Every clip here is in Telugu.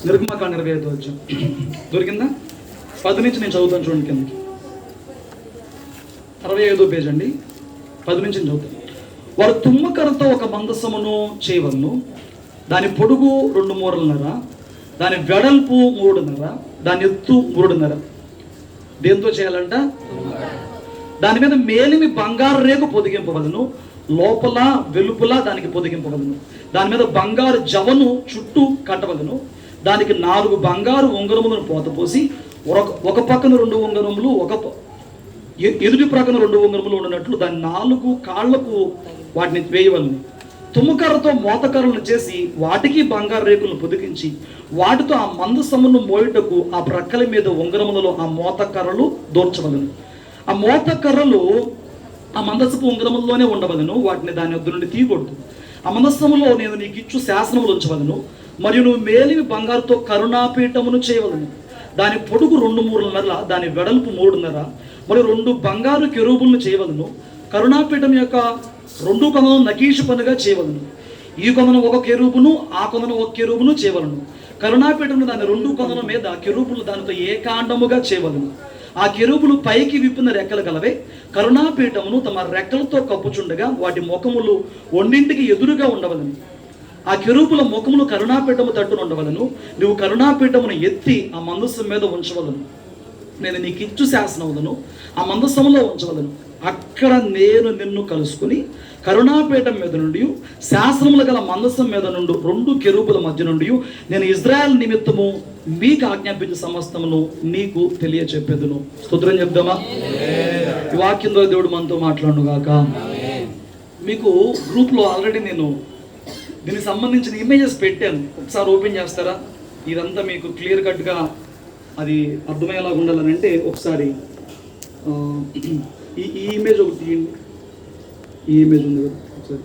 నిర్గమకాండ 25వ అధ్యాయం దొరికిందా? 10 నుంచి నేను చదువుతాను, చూడండి కిందకి. 65వ పేజ్ అండి, 10 నుంచి నేను చదువుతాను. వారు తుమ్మకరతో ఒక మందసమును చేయవలను, దాని పొడుగు 2 మూరలున్నర, దాని వెడల్పు 3.5, దాని ఎత్తు 3.5. దేంతో చేయాలంట? దాని మీద మేలిమి బంగారు రేకు పొదిగింపవలను, లోపల వెలుపల దానికి పొదిగింపవలను. దాని మీద బంగారు జవను చుట్టూ కట్టవలను. దానికి 4 బంగారు ఉంగరములను పోతపోసి ఒక పక్కన 2 ఉంగరములు, ఎదుటి ప్రక్కన 2 ఉంగరములు ఉన్నట్లు దాని 4 కాళ్లకు వాటిని వేయవలను. తుమ్మకర్రతో మోతకర్రలను చేసి వాటికి బంగారు రేకులను పొదిగించి వాటితో ఆ మందసమును మోయుటకు ఆ ప్రక్కల మీద ఉంగరములలో ఆ మోతకర్రలు దూర్చవలను. ఆ మోతకర్రలు ఆ మందసపు ఉంగరములలోనే ఉండవలను, వాటిని దాని వద్ద నుండి తీయకూడదు. ఆ మందసములో నేను నీకు ఇచ్చు శాసనములు ఉంచవలను. మరియు నువ్వు మేలిమి బంగారుతో కరుణాపీఠమును చేయవలను. దాని పొడుగు 2 మూరలున్నర, దాని వెడల్పు 3.5, మరియు 2 బంగారు కెరూబులను చేయవలను. కరుణాపీఠం యొక్క 2 కొనలను నకీషు పనుగా చేయవలను. ఈ కొనను 1 కెరూబును, ఆ కొనను 1 కెరూబును చేయవలను. కరుణాపీఠమును దాని 2 కొనల మీద కెరూబులు దానితో ఏకాండముగా చేయవలను. ఆ కెరూబులు పైకి విప్పిన రెక్కలు గలవే. కరుణాపీఠమును తమ రెక్కలతో కప్పుచుండగా వాటి ముఖములు ఒండింటికి ఎదురుగా ఉండవలను. ఆ కెరూబుల ముఖములు కరుణాపీఠము తట్టును ఉండవలను. నువ్వు కరుణాపీఠమును ఎత్తి ఆ మందసం మీద ఉంచవలను. నేను నీకు ఇచ్చు శాసనములను ఆ మందసములో ఉంచవలను. అక్కడ నేను నిన్ను కలుసుకుని కరుణాపీఠం మీద నుండి శాసనములు గల మందసం మీద నుండి 2 కెరూబుల మధ్య నుండి నేను ఇజ్రాయెల్ నిమిత్తము మీకు ఆజ్ఞాపించే సమస్తమును నీకు తెలియచెప్పేదును. స్తోత్రం చెప్దామా? ఈ వాక్యంలో దేవుడు మనతో మాట్లాడును గాక. మీకు గ్రూప్లో ఆల్రెడీ నేను దీనికి సంబంధించిన ఇమేజెస్ పెట్టాను, ఒకసారి ఓపెన్ చేస్తారా? ఇదంతా మీకు క్లియర్ కట్గా అది అర్థమయ్యేలాగా ఉండాలని అంటే ఒకసారి ఈ ఇమేజ్ ఒకటి తీయండి. ఈ ఇమేజ్ ఉంది కదా, ఒకసారి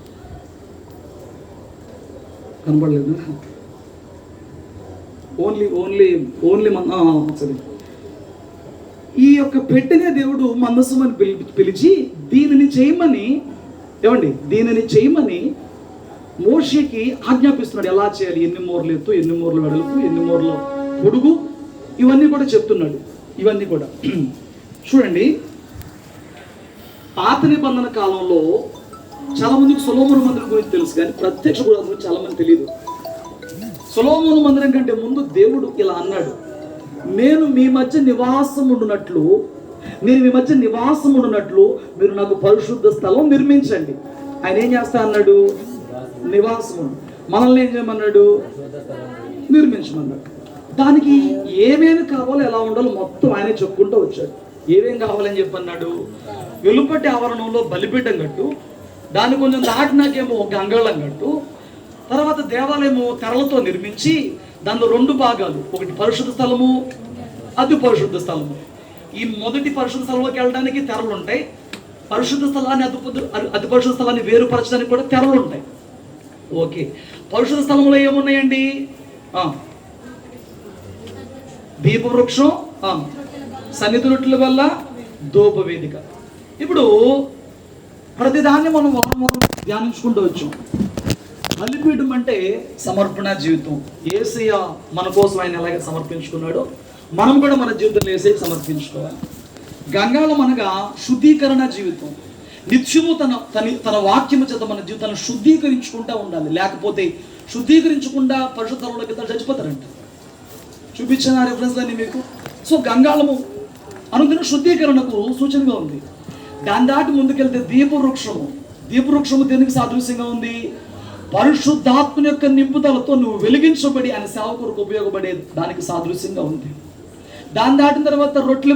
కనపడలేదు. ఓన్లీ ఒకసారి ఈ యొక్క పెట్టెనే దేవుడు మందసమని పిలిచి దీనిని చేయమని మోషేకి ఆజ్ఞాపిస్తున్నాడు. ఎలా చేయాలి, ఎన్ని మూరలు ఎత్తు, ఎన్ని మూరలు వెడల్పు, ఎన్ని మూరలు పొడుగు, ఇవన్నీ కూడా చెప్తున్నాడు. ఇవన్నీ కూడా చూడండి. పాత నిబంధన కాలంలో చాలా మందికి సొలొమోను మందిరం గురించి తెలుసు, కానీ ప్రత్యక్ష గుడారం గురించి చాలా మంది తెలియదు. సొలొమోను మందిరం కంటే ముందు దేవుడు ఇలా అన్నాడు, నేను మీ మధ్య నివాసం ఉండునట్లు మీరు నాకు పరిశుద్ధ స్థలం నిర్మించండి. ఆయన ఏం చేస్తా అన్నాడు? నివాసం. మనల్ని ఏం చేయమన్నాడు? నిర్మించమన్నాడు. దానికి ఏమేమి కావాలో, ఎలా ఉండాలో మొత్తం ఆయనే చెప్పుకుంటూ వచ్చాడు. ఏమేం కావాలని చెప్పన్నాడు? వెలుపటి ఆవరణంలో బలిపీఠం కట్టు, దాన్ని కొంచెం దాటినాకేమో గంగాళం కట్టు, తర్వాత దేవాలయము తెరలతో నిర్మించి దానిలో 2 భాగాలు, ఒకటి పరిశుద్ధ స్థలము, అతి పరిశుద్ధ స్థలము. ఈ మొదటి పరిశుద్ధ స్థలంలోకి వెళ్ళడానికి తెరలు ఉంటాయి, పరిశుద్ధ స్థలాన్ని అతి పరిశుద్ధ స్థలాన్ని వేరుపరచడానికి కూడా తెరలు ఉంటాయి. ఓకే, పరిశుద్ధ స్థలంలో ఏమున్నాయండి? దీపవృక్షం, సన్నిధి రొట్టెల వల్ల ధూపవేదిక. ఇప్పుడు ప్రతిదాన్ని మనం ధ్యానించుకుంటూ వచ్చాం. బలిపీఠం అంటే సమర్పణ జీవితం. యేసయ్య మన కోసం ఆయన ఎలాగ సమర్పించుకున్నాడో మనం కూడా మన జీవితంలో యేసయ్య సమర్పించుకోవాలి. గంగాళం అనగా శుద్ధీకరణ జీవితం. నిత్యము తన వాక్యము చేత మన జీవితాన్ని శుద్ధీకరించుకుంటూ ఉండాలి. లేకపోతే శుద్ధీకరించకుండా పరిశుద్ధంలోకి చచ్చిపోతారంట. చూపించిన రెఫరెన్స్ అన్ని మీకు. సో గంగాళము అనుదిన శుద్ధీకరణకు సూచనగా ఉంది. దాని దాటి ముందుకెళ్తే దీపవృక్షము దేనికి సాదృశ్యంగా ఉంది? పరిశుద్ధాత్మ యొక్క నింపుదలతో నువ్వు వెలిగించబడి ఆయన సేవ కొరకు ఉపయోగపడే దానికి సాదృశ్యంగా ఉంది. దాన్ని దాటిన తర్వాత రొట్టెల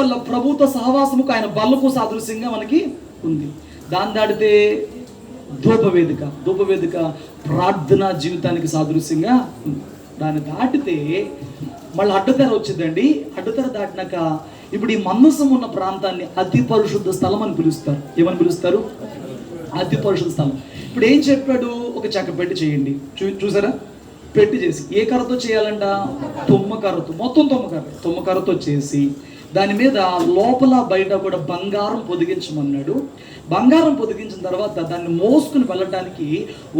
బల్ల ప్రభుత్వ సహవాసముకు ఆయన బల్లకు సాదృశ్యంగా మనకి ఉంది. దాన్ని దాటితే ధూపవేదిక ప్రార్థనా జీవితానికి సాదృశ్యంగా ఉంది. దాన్ని దాటితే మళ్ళీ అడ్డతెర వచ్చిందండి. అడ్డతెర దాటినాక ఇప్పుడు ఈ మందసం ఉన్న ప్రాంతాన్ని అతి పరిశుద్ధ స్థలం అని పిలుస్తారు. ఏమని పిలుస్తారు? అతి పరిశుద్ధ స్థలం. ఇప్పుడు ఏం చెప్పాడు? ఒక చెక్క పెట్టి చేయండి. చూసారా? పెట్టి చేసి ఏ కర్రతో చేయాలంట? తుమ్మకర్రతో. మొత్తం తుమ్మకర్రతో చేసి దాని మీద లోపల బయట కూడా బంగారం పొదిగించమన్నాడు. బంగారం పొదిగించిన తర్వాత దాన్ని మోసుకుని వెళ్ళటానికి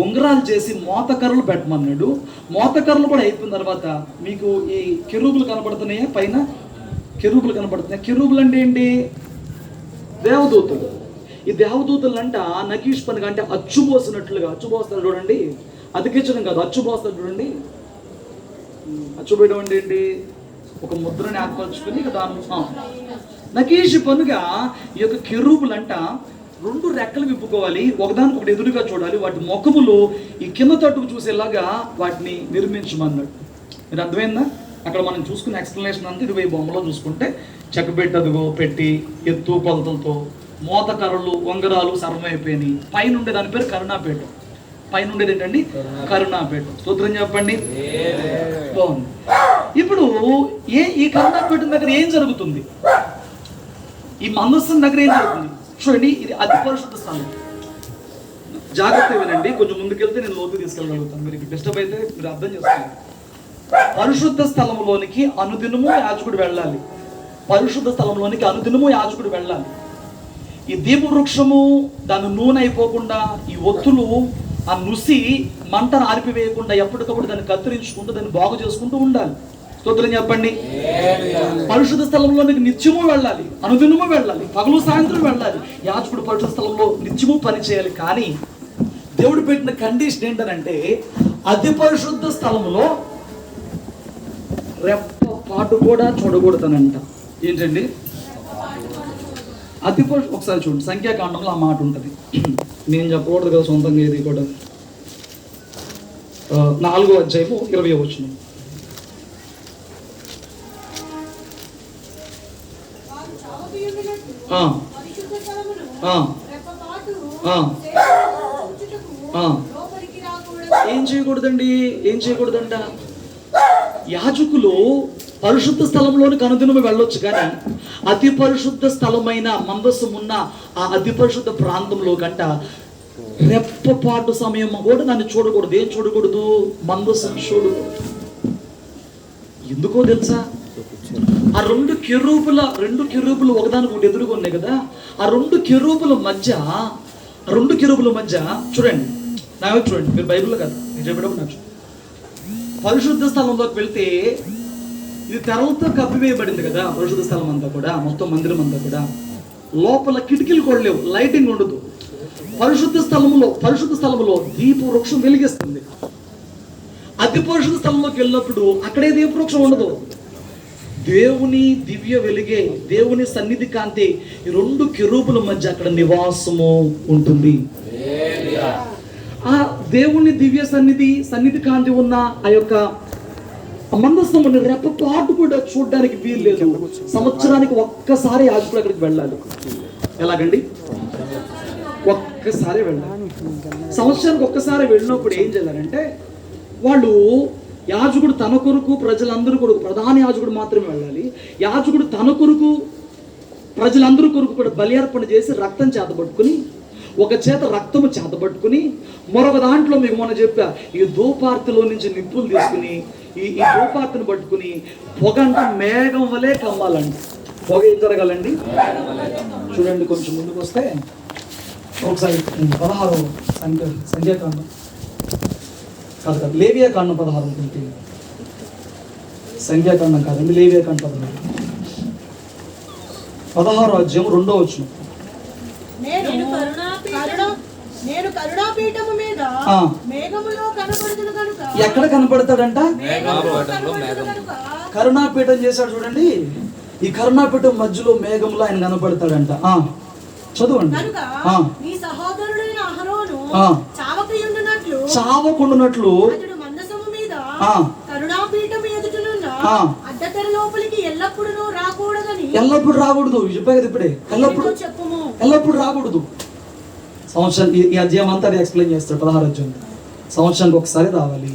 ఉంగరాలు చేసి మోతకర్రలు పెట్టమన్నాడు. మోతకర్రలు కూడా అయిపోయిన తర్వాత మీకు ఈ కెరూబులు కనబడుతున్నాయా? పైన కెరూబులు కనబడుతున్నాయి. కెరూబులు అంటే ఏంటి? దేవదూతలు. ఈ దేవదూతలంట నకీష్ పనిగా అంటే అచ్చుపోసినట్లుగా, అచ్చుపోస్తాడు చూడండి, అతికించడం కాదు, అచ్చుపోస్తాడు చూడండి. అచ్చుపోయడం అంటే ఏంటి? ఒక ముద్రని ఏర్పరచుకుని దాని నకీష్ పనుగా ఈ యొక్క కెరూబులంట 2 రెక్కలు విప్పుకోవాలి, ఒకదానికొకటి ఎదురుగా చూడాలి, వాటి ముఖములు ఈ కింద తట్టుకు చూసేలాగా వాటిని నిర్మించమన్నాడు. మీరు అర్థమైందా? అక్కడ మనం చూసుకున్న ఎక్స్ప్లెనేషన్ అంతా 20 బొమ్మలో చూసుకుంటే చెక్కబెట్టదుగో పెట్టి ఎత్తు కొలతలతో మోతకర్రలు ఉంగరాలు సర్వమైపోయినాయి. పైన ఉండే దాని పేరు కరుణాపేట. పైన ఉండేది ఏంటండి? కరుణాపేట. స్తోత్రం చెప్పండి. బాగుంది. ఇప్పుడు ఈ కరుణాపేట దగ్గర ఏం జరుగుతుంది? ఈ మందస్థం దగ్గర ఏం జరుగుతుంది చూడండి. ఇది అతి పరిశుద్ధ స్థలం. జాగ్రత్త వినండి, కొంచెం ముందుకెళ్తే నేను లోతుకు తీసుకెళ్ళగలుగుతాను. మీరు డిస్టర్బ్ అయితే మీరు అర్థం చేసుకోండి. పరిశుద్ధ స్థలంలోనికి అనుదినము యాజకుడు వెళ్ళాలి. పరిశుద్ధ స్థలంలోనికి అనుదినము యాజకుడు వెళ్ళాలి. ఈ దీప వృక్షము దాని నూనె అయిపోకుండా, ఈ ఒత్తులు ఆ నుసి మంటను ఆరిపివేయకుండా ఎప్పటికప్పుడు దాన్ని కత్తిరించుకుంటూ దాన్ని బాగు చేసుకుంటూ ఉండాలి. స్తోత్రం చెప్పండి. పరిశుద్ధ స్థలంలోనికి నిత్యము వెళ్ళాలి, అనుదినము వెళ్ళాలి, పగలు సాయంత్రం వెళ్ళాలి. యాజకుడు పరిశుద్ధ స్థలంలో నిత్యము పని చేయాలి. కానీ దేవుడు పెట్టిన కండిషన్ ఏంటంటే అతి పరిశుద్ధ స్థలంలో రెప్ప పాటు కూడా చూడకూడదనంట. ఏంటండి అతి పరిశుద్ధ? ఒకసారి చూడండి, సంఖ్యాకాండంలో ఆ మాట ఉంటుంది. నేను చెప్పకూడదు కదా సొంతంగా, ఇది కూడా 4వ అధ్యాయము 20వ వచనం. ఏం చేయకూడదండి? ఏం చేయకూడదంట? యాజకులు పరిశుద్ధ స్థలంలోనికి అనుదినము వెళ్ళొచ్చు, కానీ అతి పరిశుద్ధ స్థలమైన మందస్సం ఉన్న ఆ అతి పరిశుద్ధ ప్రాంతంలో కంట రెప్పపాటు సమయం కూడా దాన్ని చూడకూడదు. ఏం చూడకూడదు? మందస్సం చూడకూడదు. ఎందుకో తెలుసా? ఆ 2 కెరూబులు ఒకదానికి ఒకటి ఎదురుగా ఉన్నాయి కదా. ఆ 2 కెరూబుల మధ్య చూడండి, నా చూడండి, మీరు బైబిల్లో కదా నేను చెప్పేటప్పుడు నాకు పరిశుద్ధ స్థలంలోకి వెళ్తే ఇది తెరలతో కప్పివేయబడింది కదా. పరిశుద్ధ స్థలం అంతా కూడా, మొత్తం మందిరం అంతా కూడా లోపల కిటికీలు కూడా లేవు, లైటింగ్ ఉండదు. పరిశుద్ధ స్థలంలో దీప వృక్షం వెలిగిస్తుంది. అతి పరిశుద్ధ స్థలంలోకి వెళ్ళినప్పుడు అక్కడే దీప వృక్షం ఉండదు. దేవుని దివ్య వెలిగే, దేవుని సన్నిధి కాంతి ఈ 2 కెరూబుల మధ్య అక్కడ నివాసము ఉంటుంది. ఆ దేవుని దివ్య సన్నిధి కాంతి ఉన్న ఆ యొక్క మందస్థముని రెప్పపాటు కూడా చూడడానికి వీలు లేదు. సంవత్సరానికి ఒక్కసారి యాజకుడు అక్కడికి వెళ్ళాలి. ఎలాగండి? ఒక్కసారి వెళ్ళాలి. సంవత్సరానికి ఒక్కసారి వెళ్ళినప్పుడు ఏం చేయాలంటే వాళ్ళు యాజకుడు తన కొరకు, ప్రజలందరూ కొరకు, ప్రధాన యాజకుడు మాత్రమే వెళ్ళాలి. యాజకుడు తన కొరకు, ప్రజలందరూ కొరకు కూడా బలి అర్పణ చేసి రక్తం చేతబట్టుకుని, ఒక చేత రక్తము చేతబట్టుకుని, మరొక దాంట్లో మీకు మొన్న చెప్పా, ఈ ధూపార్తిలో నుంచి నిప్పులు తీసుకుని ఈ ధూపార్తిని పట్టుకుని పొగంట మేఘం వలె కమ్మాలండి. పొగ ఏం జరగాలండి? చూడండి, కొంచెం ముందుకు వస్తే ఒకసారి 16వ సంఖ్యాకాండం కాదు, లేవియాకాండం 16 ఉంటుంది. సంఖ్యాకాండం కాదండి, లేవియాకాండం 16వ అధ్యాయం 2వ వచనం. నేను కరుణాపీఠము మీద మేఘములో కనబడుతును కనుక. ఎక్కడ కనబడతాడంట? కరుణాపీఠం చేశాడు చూడండి. ఈ కరుణాపీఠం మధ్యలో మేఘంలో ఆయన కనబడతాడంట. చదవండి. నీ సహోదరుడైన అహరోను చావకుండునట్లు మందసము మీద కరుణాపీఠము ఎదుటనున్న అడ్డతెర లోపలికి ఎల్లప్పుడూ రాకూడదని. ఎల్లప్పుడు రాకూడదు. చెప్పే కదా ఇప్పుడే, ఎల్లప్పుడు రాకూడదు. సంవత్సరం ఈ అధ్యాయం అంతా ఎక్స్ప్లెయిన్ చేస్తాడు. 16వ అధ్యాయం. సంవత్సరానికి ఒకసారి రావాలి.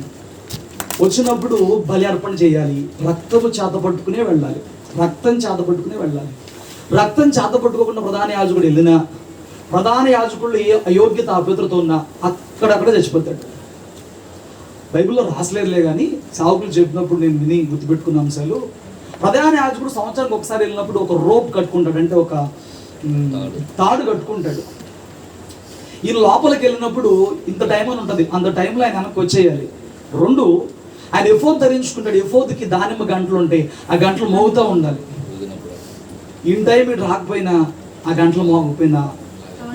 వచ్చినప్పుడు బలి అర్పణ చేయాలి. రక్తము చేతపట్టుకునే వెళ్ళాలి. రక్తం చేతపట్టుకోకుండా ప్రధాన యాజకుడు వెళ్ళినా, ప్రధాన యాజకుడు ఏ అయోగ్యత అభ్యతతో ఉన్నా అక్కడక్కడ చచ్చిపోతాడు. బైబిల్లో రాసలేదులే కానీ సావుకులు చెప్పినప్పుడు నేను విని గుర్తుపెట్టుకున్న అంశాలు, ప్రధాన యాజకుడు సంవత్సరానికి ఒకసారి వెళ్ళినప్పుడు ఒక రోప్ కట్టుకుంటాడు, అంటే ఒక తాడు కట్టుకుంటాడు. ఈయన లోపలికి వెళ్ళినప్పుడు ఇంత టైం అని ఉంటుంది, అంత టైంలో ఆయన వెనక్కి వచ్చేయాలి. రెండు, ఆయన ఎఫోద్ ధరించుకుంటాడు. ఎఫోద్కి దానిమ్మ గంటలు ఉంటాయి, ఆ గంటలు మోగుతూ ఉండాలి. ఇన్ టైం ఇటు రాకపోయినా ఆ గంటలు మోగకపోయినా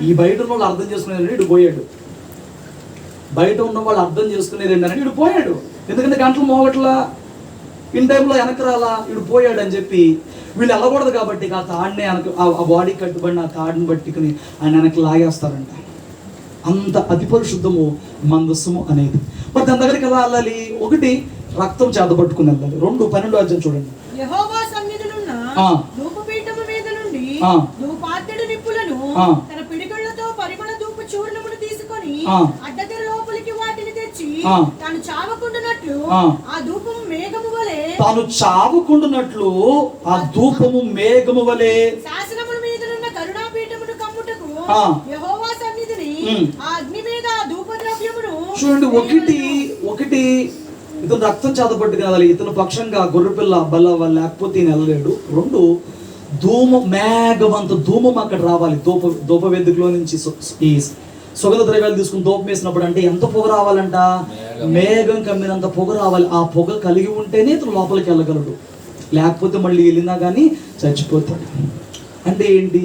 ఈ బయట ఉన్న వాళ్ళు అర్థం చేసుకునేది ఇటు పోయాడు, బయట ఉన్న వాళ్ళు అర్థం చేసుకునేది ఏంటంటే ఇటు పోయాడు. ఎందుకంటే గంటలు మోగట్లా, ఇన్ టైంలో వెనక రాలా, ఇటు పోయాడు అని చెప్పి వీళ్ళు వెళ్ళకూడదు కాబట్టి ఆ తాడిని ఆ బాడీ కట్టుబడిన ఆ తాడిని పట్టుకుని ఆయన వెనక్కి లాగేస్తారంట. అంత అతి పరిశుద్ధము మందస్సము అనేది. మరి దాని దగ్గరికి ఎలా వెళ్ళాలి? ఒకటి, రక్తం చేత పట్టుకుని వెళ్ళాలి. 2:12 చూడండి. యెహోవా సన్నిధినున్న ధూపపీఠము మీద నుండి ధూపార్తుడి నిప్పులను తన పిడికిళ్లతో పరిమళ ధూప చూర్ణమును తీసుకొని అడ్డతెర లోపలికి వాటిని తెచ్చి తాను చావకుండునట్లు ఆ ధూపము మేఘము వలె ఆ ధూపము మేఘము వలె శాసనముల మీదనున్న కరుణాపీఠమును కమ్ముటకు యెహోవా సన్నిధిని ఆ అగ్ని మీద ఆ ధూప ద్రవ్యమును చూడండి. ఒకటి ఇతను రక్తం చేతపట్టుకు వెళ్ళాలి, ఇతను పక్షంగా గొర్రెపిల్ల బల్ల లేకపోతే ఈయన వెళ్ళలేడు. 2, మేఘమంత ధూమం అక్కడ రావాలి. ధూప వేదికలో నుంచి ఈ సుగంధ ద్రవ్యాలు తీసుకుని ధూపం వేసినప్పుడు అంటే ఎంత పొగ రావాలంట? మేఘం కమ్మినంత పొగ రావాలి. ఆ పొగ కలిగి ఉంటేనే ఇతను లోపలికి వెళ్ళగలడు, లేకపోతే మళ్ళీ వెళ్ళినా కానీ చచ్చిపోతాడు. అంటే ఏంటి?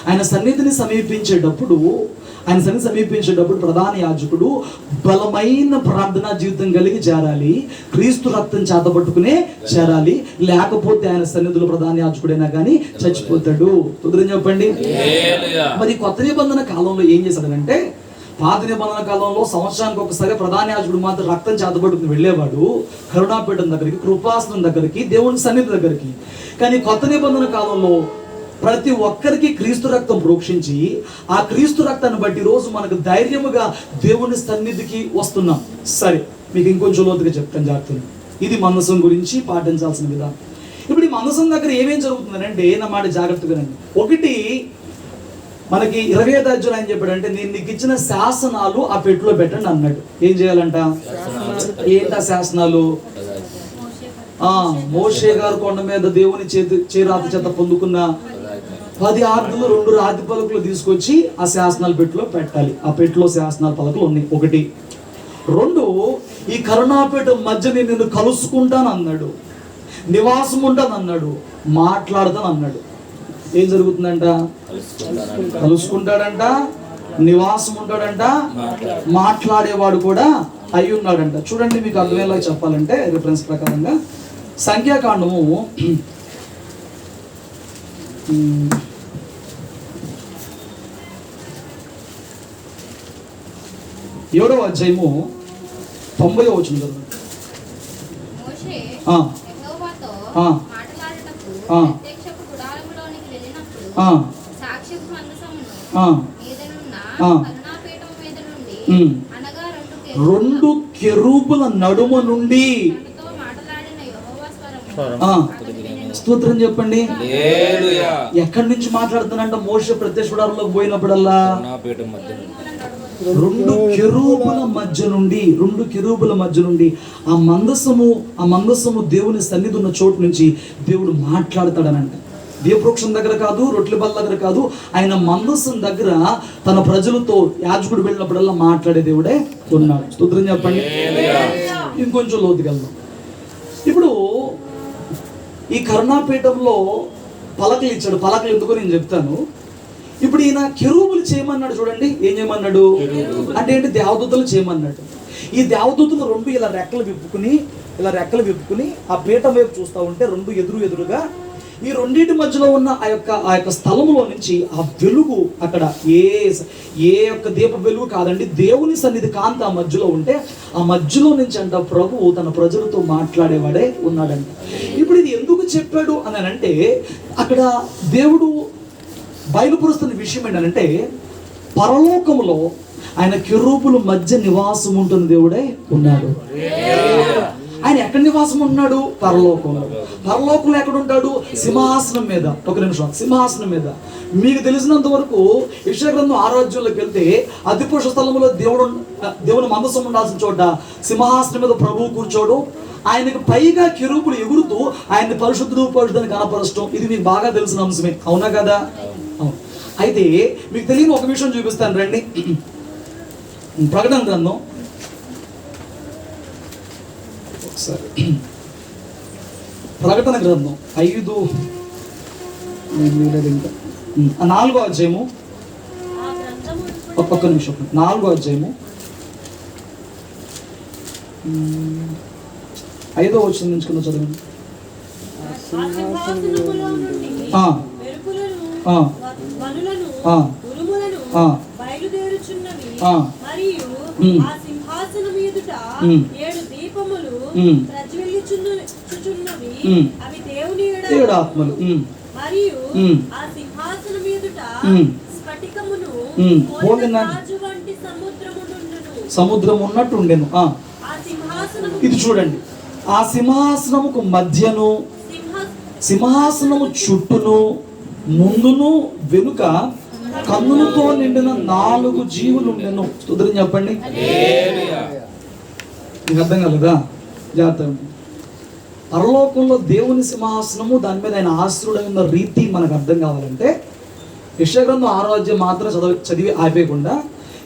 ఆయన సన్నిధిని సమీపించేటప్పుడు ప్రధాన యాజకుడు బలమైన ప్రార్థనా జీవితం కలిగి చేరాలి, క్రీస్తు రక్తం చేతబట్టుకునే చేరాలి, లేకపోతే ఆయన సన్నిధిలో ప్రధాన యాజకుడైనా కానీ చచ్చిపోతాడు. కుదిరి చెప్పండి. మరి కొత్త నిబంధన కాలంలో ఏం చేశాడంటే, పాత నిబంధన కాలంలో సంవత్సరానికి ఒకసారి ప్రధాన యాజకుడు మాత్రం రక్తం చేతబట్టుకుని వెళ్ళేవాడు కరుణాపీఠం దగ్గరికి, కృపాసనం దగ్గరికి, దేవుని సన్నిధి దగ్గరికి. కానీ కొత్త నిబంధన కాలంలో ప్రతి ఒక్కరికి క్రీస్తు రక్తం ప్రోక్షించి ఆ క్రీస్తు రక్తాన్ని బట్టి రోజు మనకు ధైర్యముగా దేవుని సన్నిధికి వస్తున్నాం. సరే, మీకు ఇంకొంచెం లోతుగా చెప్తాను జాగ్రత్తగా. ఇది మందసం గురించి పాటించాల్సిన విధానం. ఇప్పుడు ఈ మందసం దగ్గర ఏమేం జరుగుతుందంటే, నా మాట జాగ్రత్తగా రండి. ఒకటి, మనకి 25 అధ్యాయం ఆయన చెప్పాడంటే, నేను నీకు ఇచ్చిన శాసనాలు ఆ పెట్టులో పెట్టండి అన్నాడు. ఏం చేయాలంట? ఏంటా శాసనాలు? మోషే గారు కొండ మీద దేవుని చేరాత చేత పొందుకున్న 10 ఆజ్ఞలు 2 రాతి పలకలు తీసుకొచ్చి ఆ శాసనాల పెట్టులో పెట్టాలి. ఆ పెట్టులో శాసనాల పలకలు ఉన్నాయి. 1. 2, ఈ కరుణాపీఠం మధ్య నేను నిన్ను కలుసుకుంటాను అన్నాడు, నివాసం ఉంటాను అన్నాడు, మాట్లాడతాను అన్నాడు. ఏం జరుగుతుందంట? కలుసుకుంటాడంట, నివాసం ఉంటాడంట, మాట్లాడేవాడు కూడా అయి ఉన్నాడంట. చూడండి, మీకు అర్థమయ్యేలా చెప్పాలంటే రిఫరెన్స్ ప్రకారంగా సంఖ్యాకాండము 7వ అధ్యాయము 90వ వచనం చదవండి. రెండు కెరూబుల నడుమ నుండి స్తోత్రం చెప్పండి. ఎక్కడి నుంచి మాట్లాడుతానంట? మోషే ప్రత్యక్ష గుడారంలోకి పోయినప్పుడల్లా 2 కెరూబుల మధ్య నుండి ఆ మందసము దేవుని సన్నిధి ఉన్న చోటు నుంచి దేవుడు మాట్లాడతాడనంట. దీపవృక్షం దగ్గర కాదు, రొట్టెల బల్ల దగ్గర కాదు, ఆయన మందసం దగ్గర తన ప్రజలతో యాజకుడు వెళ్ళినప్పుడల్లా మాట్లాడే దేవుడే ఉన్నాడు. స్తోత్రం చెప్పండి. ఇంకొంచెం లోతుకెళ్దాం. ఇప్పుడు ఈ కరుణాపీఠంలో పలకలు ఇచ్చాడు. పలకలు ఎందుకో నేను చెప్తాను. ఇప్పుడు ఈయన కెరూబులు చేయమన్నాడు. చూడండి, ఏం చేయమన్నాడు అంటే ఏంటి? దేవదూతలు చేయమన్నాడు. ఈ దేవదూతలు 2 ఇలా రెక్కలు విప్పుకుని ఆ పీఠం వైపు చూస్తూ ఉంటే 2 ఎదురుగా ఈ రెండింటి మధ్యలో ఉన్న ఆ యొక్క స్థలంలో నుంచి ఆ వెలుగు, అక్కడ ఏ యొక్క దీప వెలుగు కాదండి, దేవుని సన్నిధి కాంతి ఆ మధ్యలో ఉంటే ఆ మధ్యలో నుంచి అంట ప్రభువు తన ప్రజలతో మాట్లాడేవాడే ఉన్నాడంట. ఇప్పుడు ఇది ఎందుకు చెప్పాడు అని అంటే, అక్కడ దేవుడు బయలుపరుస్తున్న విషయం ఏంటంటే, పరలోకములో ఆయన కెరూబుల మధ్య నివాసం ఉంటున్న దేవుడే ఉన్నాడు. ఆయన ఎక్కడ నివాసం ఉన్నాడు? పరలోకంలో. పరలోకంలో ఎక్కడ ఉంటాడు? సింహాసనం మీద. ఒక నిమిషం, సింహాసనం మీద. మీకు తెలిసినంత వరకు యెషయా గ్రంథం 6వ అధ్యాయంలోకి వెళ్తే అతిపురుష స్థలంలో దేవుని మందసం ఉండాల్సిన చోట సింహాసనం మీద ప్రభువు కూర్చోడు. ఆయనకు పైగా కెరూబులు ఎగురుతూ ఆయన్ని పరిశుద్ధుడు పరిశుద్ధాన్ని కనపరచడం, ఇది మీకు బాగా తెలిసిన అంశమే, అవునా కదా? అవును. అయితే మీకు తెలియని ఒక విషయం చూపిస్తాను రండి. ప్రకటన గ్రంథం ఒకసారి, ప్రకటన గ్రంథం 5 ఇంకా 4వ అధ్యాయము, ఒక్క నిమిషం, 4వ అధ్యాయము 5వ వచనం నుంచి కింద చదవండి. ఆత్మలు సముద్రం ఉన్నట్టు ఉండెను. ఇది చూడండి, ఆ సింహాసనముకు మధ్యను సింహాసనము చుట్టూను ముందును వెనుక కన్నులతో నిండిన 4 జీవులు ఉండెను. స్తోత్రం చెప్పండి. మీకు అర్థం కాలేదా? జాగ్రత్త. పరలోకంలో దేవుని సింహాసనము, దాని మీద ఆయన ఆశ్రుడై ఉన్న రీతి మనకు అర్థం కావాలంటే యెషయా గ్రంథం 6వ అధ్యాయం మాత్రం చదివి ఆపేయకుండా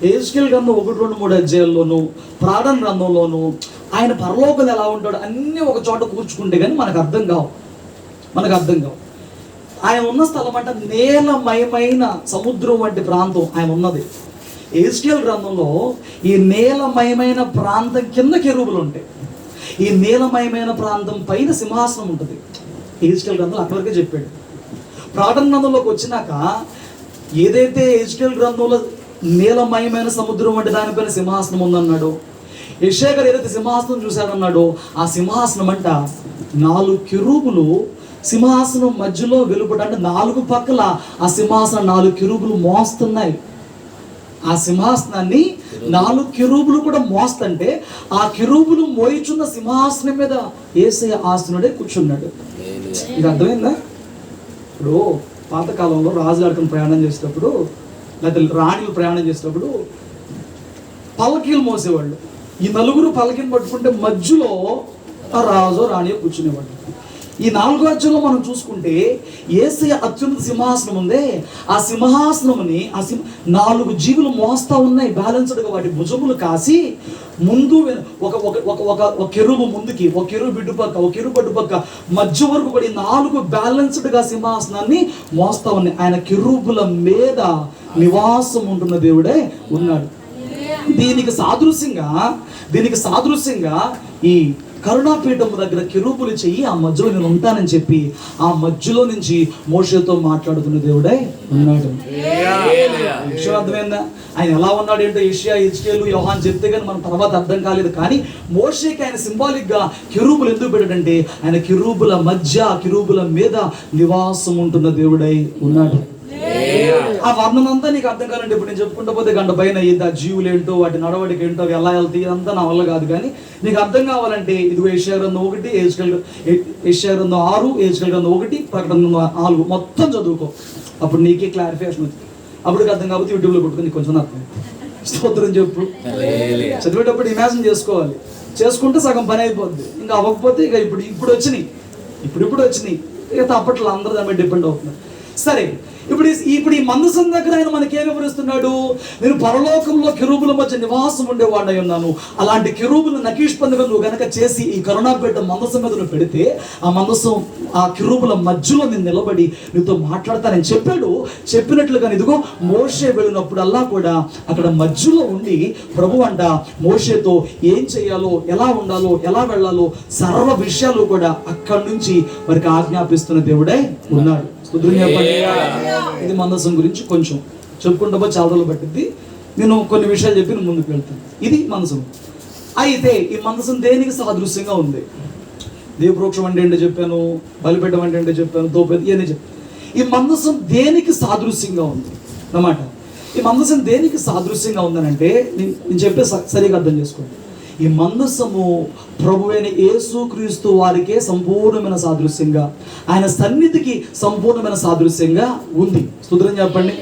యెహెజ్కేలు గ్రంథం 1, 2, 3 అధ్యాయాల్లోనూ ప్రకటన గ్రంథంలోనూ ఆయన పరలోకంలో ఎలా ఉంటాడు అన్నీ ఒక చోట కూర్చుకుంటే కానీ మనకు అర్థం కావు. ఆయన ఉన్న స్థలం అంటే నేలమయమైన సముద్రం వంటి ప్రాంతం ఆయన ఉన్నది. యెహెజ్కేలు గ్రంథంలో ఈ నేలమయమైన ప్రాంతం కింద కెరూబులు ఉంటాయి, ఈ నేలమయమైన ప్రాంతం పైన సింహాసనం ఉంటుంది. యెహెజ్కేలు గ్రంథంలో అక్కడికే చెప్పాడు. ప్రకటన గ్రంథంలోకి వచ్చినాక ఏదైతే యెహెజ్కేలు గ్రంథంలో నీలమయమైన సముద్రం వంటి దానిపైన సింహాసనం ఉందన్నాడు, యెషయా గారు ఏదైతే సింహాసనం చూశాడన్నాడో ఆ సింహాసనం అంట 4 కెరూబులు సింహాసనం మధ్యలో వెలుపట, అంటే 4 పక్కల ఆ సింహాసనం 4 కెరూబులు మోస్తున్నాయి. ఆ సింహాసనాన్ని 4 కెరూబులు కూడా మోస్తుంటే ఆ కెరూబులు మోయిచున్న సింహాసనం మీద యేసయ్య ఆసనుడే కూర్చున్నాడు. ఇది అర్థమైందా? ఇప్పుడు పాతకాలంలో రాజుగారికి ప్రయాణం చేసేటప్పుడు లేకపోతే రాణిలు ప్రయాణం చేసేటప్పుడు పల్లకీలు మోసేవాళ్ళు. ఈ 4 పల్లకీని పట్టుకుంటే మధ్యలో ఆ రాజు రాణి కూర్చునేవాళ్ళు. ఈ 4వ అధ్యాయంలో మనం చూసుకుంటే యేసయ్య అత్యున్నత సింహాసనం ఉందే, ఆ సింహాసనముని 4 జీవులు మోస్తా ఉన్నాయి బ్యాలెన్స్డ్గా. వాటి భుజములు కాసి ముందు ఒక కెరూబు ముందుకి, ఒక కెరూబు ఇటు పక్క, ఒక కెరూబు అటు పక్క, మధ్య వరకు కూడా 4 బ్యాలెన్స్డ్గా సింహాసనాన్ని మోస్తా ఉన్నాయి. ఆయన కెరూబుల మీద నివాసం ఉంటున్న దేవుడే ఉన్నాడు. దీనికి సాదృశ్యంగా ఈ కరుణాపీఠం దగ్గర కెరూబులు చెయ్యి ఆ మధ్యలో నేను ఉంటానని చెప్పి ఆ మధ్యలో నుంచి మోషేతో మాట్లాడుతున్న దేవుడే ఉన్నాడు. అర్థమైందా? ఆయన ఎలా ఉన్నాడు ఏంటో యెషయా, యెహెజ్కేలు, యోహాను చెప్తే కానీ మన తర్వాత అర్థం కాలేదు. కానీ మోషేకి ఆయన సింబాలిక్ గా కెరూబులు ఎందుకు పెట్టాడంటే ఆయన కెరూబుల మధ్య, కెరూబుల మీద నివాసం ఉంటున్న దేవుడై ఉన్నాడు. ఆ వర్ణన అంతా నీకు అర్థం కావాలంటే ఇప్పుడు నేను చెప్పుకుంటూ పోతే గంట పైన అయ్యింది. ఆ జీవులు ఏంటో, వాటి నడవడికి ఏంటో, ఎలా వెళ్తాయి, ఇదంతా నా వల్ల కాదు. కానీ నీకు అర్థం కావాలంటే ఇదిగో యెషయా గ్రంథం 1, యెషయా గ్రంథం 6, యెహెజ్కేలు గ్రంథం 1, ప్రకటన గ్రంథం 4 మొత్తం చదువుకో. అప్పుడు నీకే క్లారిఫికేషన్ వచ్చింది. అప్పుడు అర్థం కాబట్టి యూట్యూబ్లో పెట్టుకుని కొంచెం అర్థం. స్తోత్రం చెప్పు. చదివేటప్పుడు ఇమాజిన్ చేసుకోవాలి, చేసుకుంటే సగం పని అయిపోద్ది. ఇంకా అవ్వకపోతే ఇక ఇప్పుడు వచ్చినాయి ఇక తప్పట్లో అందరూ దాని మీద డిపెండ్ అవుతున్నారు. సరే, ఇప్పుడు ఈ మందసం దగ్గర ఆయన మనకేం వివరిస్తున్నాడు? నేను పరలోకంలో కెరూబుల మధ్య నివాసం ఉండేవాడై ఉన్నాను. అలాంటి కెరూబులు నకీష్పందుగా నువ్వు గనక చేసి ఈ కరుణాపీఠం మందసం మీద నువ్వు పెడితే ఆ మందసం ఆ కెరూబుల మధ్యలో నేను నిలబడి నీతో మాట్లాడతానని చెప్పాడు. చెప్పినట్లుగా ఇదిగో మోషే వెళ్ళినప్పుడల్లా కూడా అక్కడ మధ్యలో ఉండి ప్రభు అంట మోషేతో ఏం చేయాలో, ఎలా ఉండాలో, ఎలా వెళ్ళాలో సర్వ విషయాలు కూడా అక్కడి నుంచి వారికి ఆజ్ఞాపిస్తున్న దేవుడే ఉన్నాడు. ఇది మందసం గురించి కొంచెం చెప్పుకుంటా పోతే చాలా రోజులు పట్టింది. నేను కొన్ని విషయాలు చెప్పి ముందుకు వెళ్తాను. ఇది మందసం. అయితే ఈ మందసం దేనికి సాదృశ్యంగా ఉంది? దేవవృక్షం అంటే ఏంటో చెప్పాను, బలిపీఠం అంటే ఏంటో చెప్పాను, దోపేది ఇవన్నీ చెప్పాను. ఈ మందసం దేనికి సాదృశ్యంగా ఉంది అన్నమాట. ఈ మందసం దేనికి సాదృశ్యంగా ఉందనంటే నేను చెప్పే సరిగా అర్థం చేసుకోండి. ఈ మందసము ప్రభువైన యేసుక్రీస్తు వారికే సంపూర్ణమైన సాదృశ్యంగా, ఆయన సన్నిధికి సంపూర్ణమైన సాదృశ్యంగా ఉంది. స్తోత్రం చెప్పండి.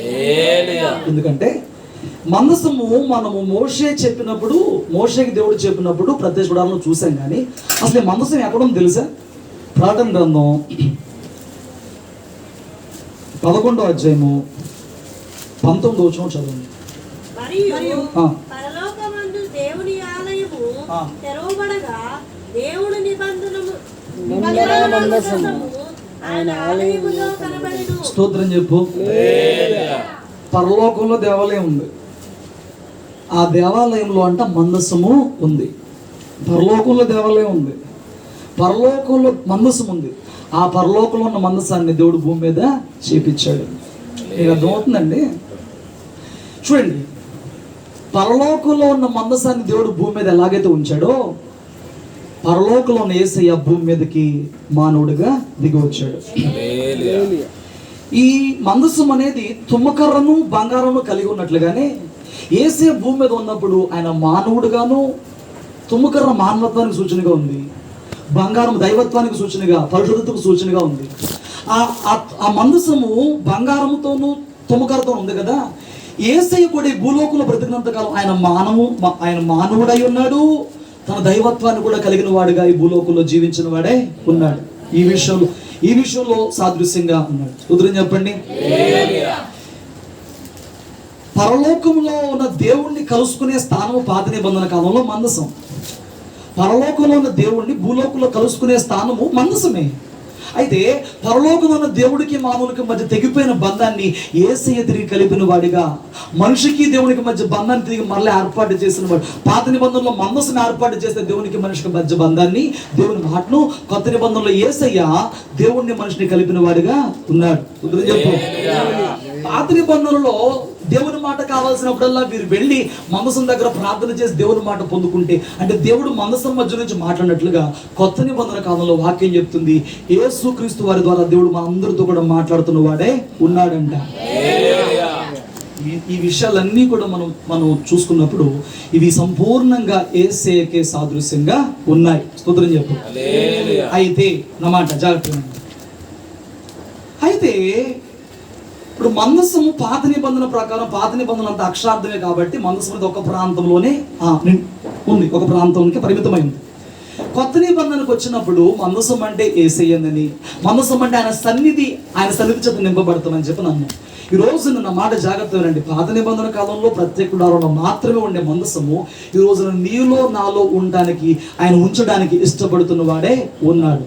ఎందుకంటే మందసము మనము మోషేకి దేవుడు చెప్పినప్పుడు ప్రత్యక్ష గుడారంలో చూసాం, కానీ అసలు ఈ మందసం ఎక్కడుందో తెలుసా? ప్రకటన గ్రంథం 11వ అధ్యాయము 19వ వచనం చదవండి. మరియు పరలోకమందు దేవుని ఆలయము తెరవబడగా దేవుని నిబంధనము ఆయన ఆలయములో కనబడెను. స్తోత్రం చెప్పు. పరలోకంలో దేవాలయం ఉంది. ఆ దేవాలయంలో అంట మందసము ఉంది. పరలోకంలో దేవాలయం ఉంది, పరలోకంలో మందసం ఉంది. ఆ పరలోకంలో ఉన్న మందసాన్ని దేవుడు భూమి మీద చేపించాడు. మీకు అర్థమవుతుందండి? చూడండి, పరలోకంలో ఉన్న మందసాన్ని దేవుడు భూమి మీద ఎలాగైతే ఉంచాడో, పరలోకంలో ఉన్న యేసయ్య భూమి మీదకి మానవుడిగా దిగి వచ్చాడు. ఈ మందసం అనేది తుమ్మకర్రను బంగారము కలిగి ఉన్నట్లుగానే యేసయ్య భూమి మీద ఉన్నప్పుడు ఆయన మానవుడుగాను, తుమ్మకర్ర మానవత్వానికి సూచనగా ఉంది, బంగారం దైవత్వానికి సూచనగా, పరిశుద్ధతకు సూచనగా ఉంది. ఆ మందసము బంగారముతోనూ తుమ్మకర్రతో ఉంది కదా. యేసయ్య కూడా ఈ భూలోకంలో బ్రతికినంత కాలం ఆయన మానవుడై ఉన్నాడు, తన దైవత్వాన్ని కూడా కలిగిన వాడుగా ఈ భూలోకంలో జీవించిన వాడే ఉన్నాడు. ఈ విషయంలో సాదృశ్యంగా ఉన్నాడు. ఉదయం చెప్పండి. పరలోకంలో ఉన్న దేవుణ్ణి కలుసుకునే స్థానము పాత నిబంధన కాలంలో మందసం. పరలోకంలో ఉన్న దేవుణ్ణి భూలోకంలో కలుసుకునే స్థానము మందసమే. అయితే పరలోకంలో ఉన్న దేవుడికి మానవులకి మధ్య తెగిపోయిన బంధాన్ని యేసయ్య తిరిగి కలిపిన వాడిగా, మనిషికి దేవునికి మధ్య బంధాన్ని తిరిగి మరలా ఏర్పాటు చేసిన వాడు. పాత నిబంధనలో మందసం ఏర్పాటు చేస్తే దేవునికి మనిషికి మధ్య బంధాన్ని, దేవుని మాటను. కొత్త నిబంధనలో యేసయ్య దేవుణ్ణి మనిషిని కలిపిన వాడిగా ఉన్నాడు. చెప్పు. పాత నిబంధనలో దేవుని మాట కావాల్సినప్పుడల్లా వీరు వెళ్ళి మందసం దగ్గర ప్రార్థన చేసి దేవుని మాట పొందుకుంటే, అంటే దేవుడు మందసం మధ్య నుంచి మాట్లాడినట్లుగా కొత్త నిబంధన కాలంలో వాక్యం చెప్తుంది, యేసుక్రీస్తు వారి ద్వారా దేవుడు మన అందరితో కూడా మాట్లాడుతున్న వాడే ఉన్నాడంట. ఈ విషయాలన్నీ కూడా మనం చూసుకున్నప్పుడు ఇవి సంపూర్ణంగా యేసయ్యకే సాదృశ్యంగా ఉన్నాయి. స్తోత్రం చెప్పు. అయితే అన్నమాట జాగ్రత్త. అయితే ఇప్పుడు మందసము పాత నిబంధన ప్రకారం, పాత నిబంధన అంత అక్షరార్థమే కాబట్టి మందసం అనేది ఒక ప్రాంతంలోనే ఉంది, ఒక ప్రాంతానికి పరిమితమైంది. కొత్త నిబంధనకు వచ్చినప్పుడు మందసం అంటే యేసయ్యని, మందసం అంటే ఆయన సన్నిధి చేత నింపబడతామని చెప్పి నన్ను. ఈ రోజు నా మాట జాగ్రత్త వినండి. పాత నిబంధన కాలంలో ప్రత్యేక గుడారంలో మాత్రమే ఉండే మందసము ఈ రోజున నీలో నాలో ఉండడానికి, ఆయన ఉంచడానికి ఇష్టపడుతున్న వాడే ఉన్నాడు.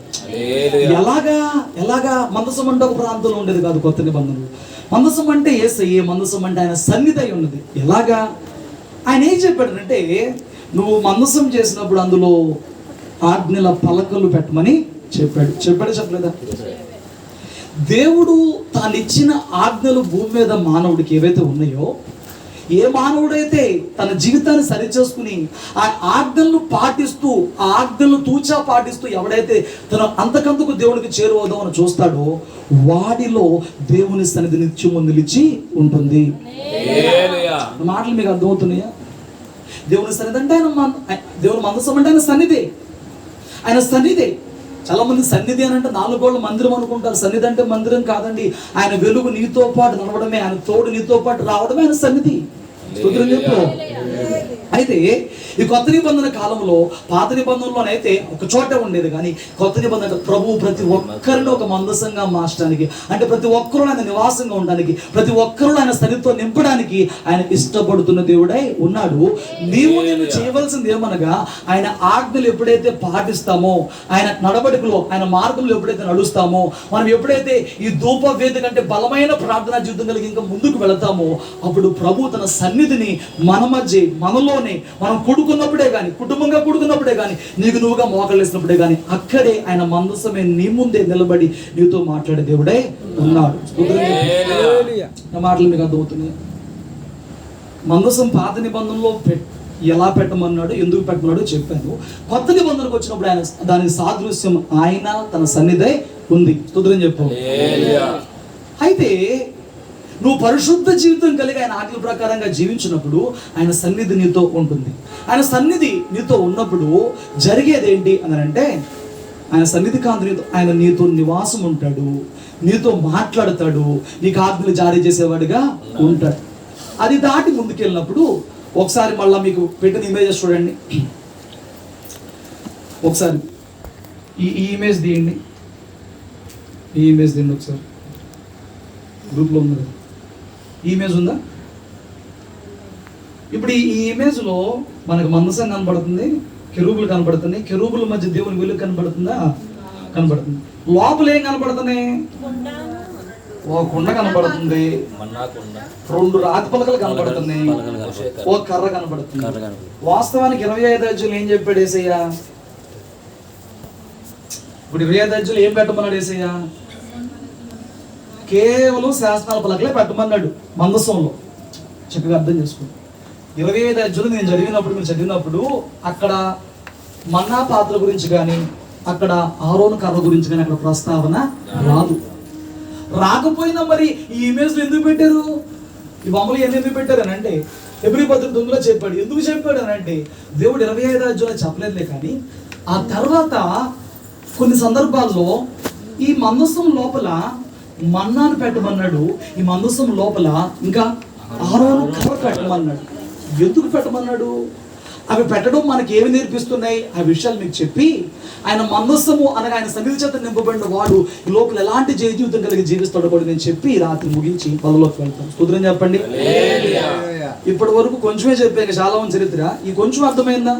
ఎలాగా మందసం అంటే ఒక ప్రాంతంలో ఉండేది కాదు కొత్త నిబంధనలు. మందసం అంటే యేసయ్యే, మందసం అంటే ఆయన సన్నిధి అయి ఉన్నది. ఎలాగా? ఆయన ఏం చెప్పాడంటే, నువ్వు మందసం చేసినప్పుడు అందులో ఆజ్ఞల పలకలు పెట్టమని చెప్పలేదా? దేవుడు తానిచ్చిన ఆజ్ఞలు భూమి మీద మానవుడికి ఏవైతే ఉన్నాయో, ఏ మానవుడైతే తన జీవితాన్ని సరిచేసుకుని ఆ ఆజ్ఞలను పాటిస్తూ, ఆ ఆజ్ఞలను తూచా పాటిస్తూ ఎవడైతే తన అంతకంతకు దేవునికి చేరువదామని చూస్తాడో వాడిలో దేవుని సన్నిధి నిత్యము నిలిచి ఉంటుంది. మాటలు మీకు అర్థమవుతున్నాయా? దేవుని సన్నిధి అంటే దేవుని మందసం అంటే ఆయన సన్నిధి. చాలా మంది సన్నిధి అని అంటే 4 గోడల మందిరం అనుకుంటారు. సన్నిధి అంటే మందిరం కాదండి. ఆయన వెలుగు నీతో పాటు నడవడమే, ఆయన తోడు నీతో పాటు రావడమే ఆయన సన్నిధి. చెప్పు. అయితే ఈ కొత్త నిబంధన కాలంలో, పాత నిబంధనలోనైతే ఒక చోట ఉండేది, కానీ కొత్త నిబంధన ప్రభువు ప్రతి ఒక్కరిని ఒక మందసంగా మార్చడానికి, అంటే ప్రతి ఒక్కరూ ఆయన నివాసంగా ఉండడానికి, ప్రతి ఒక్కరూ ఆయన సన్నిధితో నింపడానికి ఆయన ఇష్టపడుతున్న దేవుడై ఉన్నాడు. నేను చేయవలసింది ఏమనగా, ఆయన ఆజ్ఞలు ఎప్పుడైతే పాటిస్తామో, ఆయన నడవడికలో, ఆయన మార్గంలో ఎప్పుడైతే నడుస్తామో, మనం ఎప్పుడైతే ఈ ధూప వేదిక అంటే బలమైన ప్రార్థనా జీవితం కలిగి ఇంకా ముందుకు వెళతామో, అప్పుడు ప్రభు తన సన్నిధిని మన మధ్య, మనలోనే, మనం కూడుకున్నప్పుడే కానీ, కుటుంబంగా కూడుకున్నప్పుడే కానీ, నీకు నువ్వుగా మోకలేసినప్పుడే కానీ, అక్కడే ఆయన మందసమే నీ ముందే నిలబడి నీతో మాట్లాడే దేవుడే ఉన్నాడు. నా మాటలు మీకు అర్థమవుతున్నాయి? మందసం పాత నిబంధనలో ఎలా పెట్టమన్నాడు, ఎందుకు పెట్టమన్నాడు చెప్పాను. కొత్త నిబంధనకు వచ్చినప్పుడు ఆయన దానికి సాదృశ్యం ఆయన తన సన్నిధి ఉంది. స్తోత్రం చెప్పు. అయితే నువ్వు పరిశుద్ధ జీవితం కలిగి ఆయన ఆజ్ఞల ప్రకారంగా జీవించినప్పుడు ఆయన సన్నిధి నీతో ఉంటుంది. ఆయన సన్నిధి నీతో ఉన్నప్పుడు జరిగేది ఏంటి అని అంటే, ఆయన సన్నిధి కాంతి ఆయన నీతో నివాసం ఉంటాడు, నీతో మాట్లాడతాడు, నీకు ఆజ్ఞలు జారీ చేసేవాడిగా ఉంటాడు. అది దాటి ముందుకెళ్ళినప్పుడు ఒకసారి మళ్ళీ మీకు పెట్టిన ఇమేజెస్ చూడండి. ఒకసారి ఈ ఇమేజ్ తీయండి, ఈ ఇమేజ్ తీయండి ఒకసారి. గ్రూప్లో ఉంది కదా, ఈ ఇమేజ్ ఉందా? ఇప్పుడు ఈ ఇమేజ్లో మనకు మందసం కనబడుతుంది, కెరూబులు కనబడుతున్నాయి. కెరూబుల మధ్య దేవుని వెలుగు కనబడుతుందా? కనబడుతుంది. లోపల ఏం కనబడుతున్నాయి? ఓ కుండ కనబడుతుంది, 2 రాతి పలకలు కనబడుతున్నాయి, ఓ కర్ర కనబడుతుంది. వాస్తవానికి 25 అధ్యాయులు ఏం చెప్పాడు యేసయ్య? ఇప్పుడు 25 అధ్యాయులు ఏం పెట్టమన్నాడు యేసయ్య? కేవలం శాసనాల పలకలే పెట్టమన్నాడు మందసంలో. చక్కగా అర్థం చేసుకోండి. 25 అధ్యాయులు నేను మీరు చదివినప్పుడు అక్కడ మన్నా పాత్ర గురించి కానీ, అక్కడ ఆరోను కర్ర గురించి కానీ అక్కడ ప్రస్తావన రాదు. రాకపోయినా మరి ఈ ఇమేజ్లు ఎందుకు పెట్టారు? ఈ బొమ్మలు ఎందుకు పెట్టారు అని అంటే హెబ్రీ పత్రిక 9లో చెప్పాడు. ఎందుకు చెప్పాడు అని అంటే దేవుడు 25 అధ్యాయులు చెప్పలేదులే, కానీ ఆ తర్వాత కొన్ని సందర్భాల్లో ఈ మందసం లోపల మన్నాను పెట్టమన్నాడు, ఈ మందసం లోపల ఇంకా ఆరోను కర్ర పెట్టమన్నాడు. ఎందుకు పెట్టమన్నాడు? అవి పెట్టడం మనకి ఏమి నేర్పిస్తున్నాయి ఆ విషయాలు మీకు చెప్పి, ఆయన మందస్సము అనగా ఆయన సన్నిధి చేత నింపబడిన వాడు ఈ లోపల ఎలాంటి జీవితం కలిగి జీవిస్తాడో కూడా నేను చెప్పి రాత్రి ముగించి పదలోకి వెళ్తాను. స్తోత్రం చెప్పండి. ఇప్పటి వరకు కొంచెమే చెప్పాక చాలా మంది చరిత్ర. ఈ కొంచెం అర్థమైందా?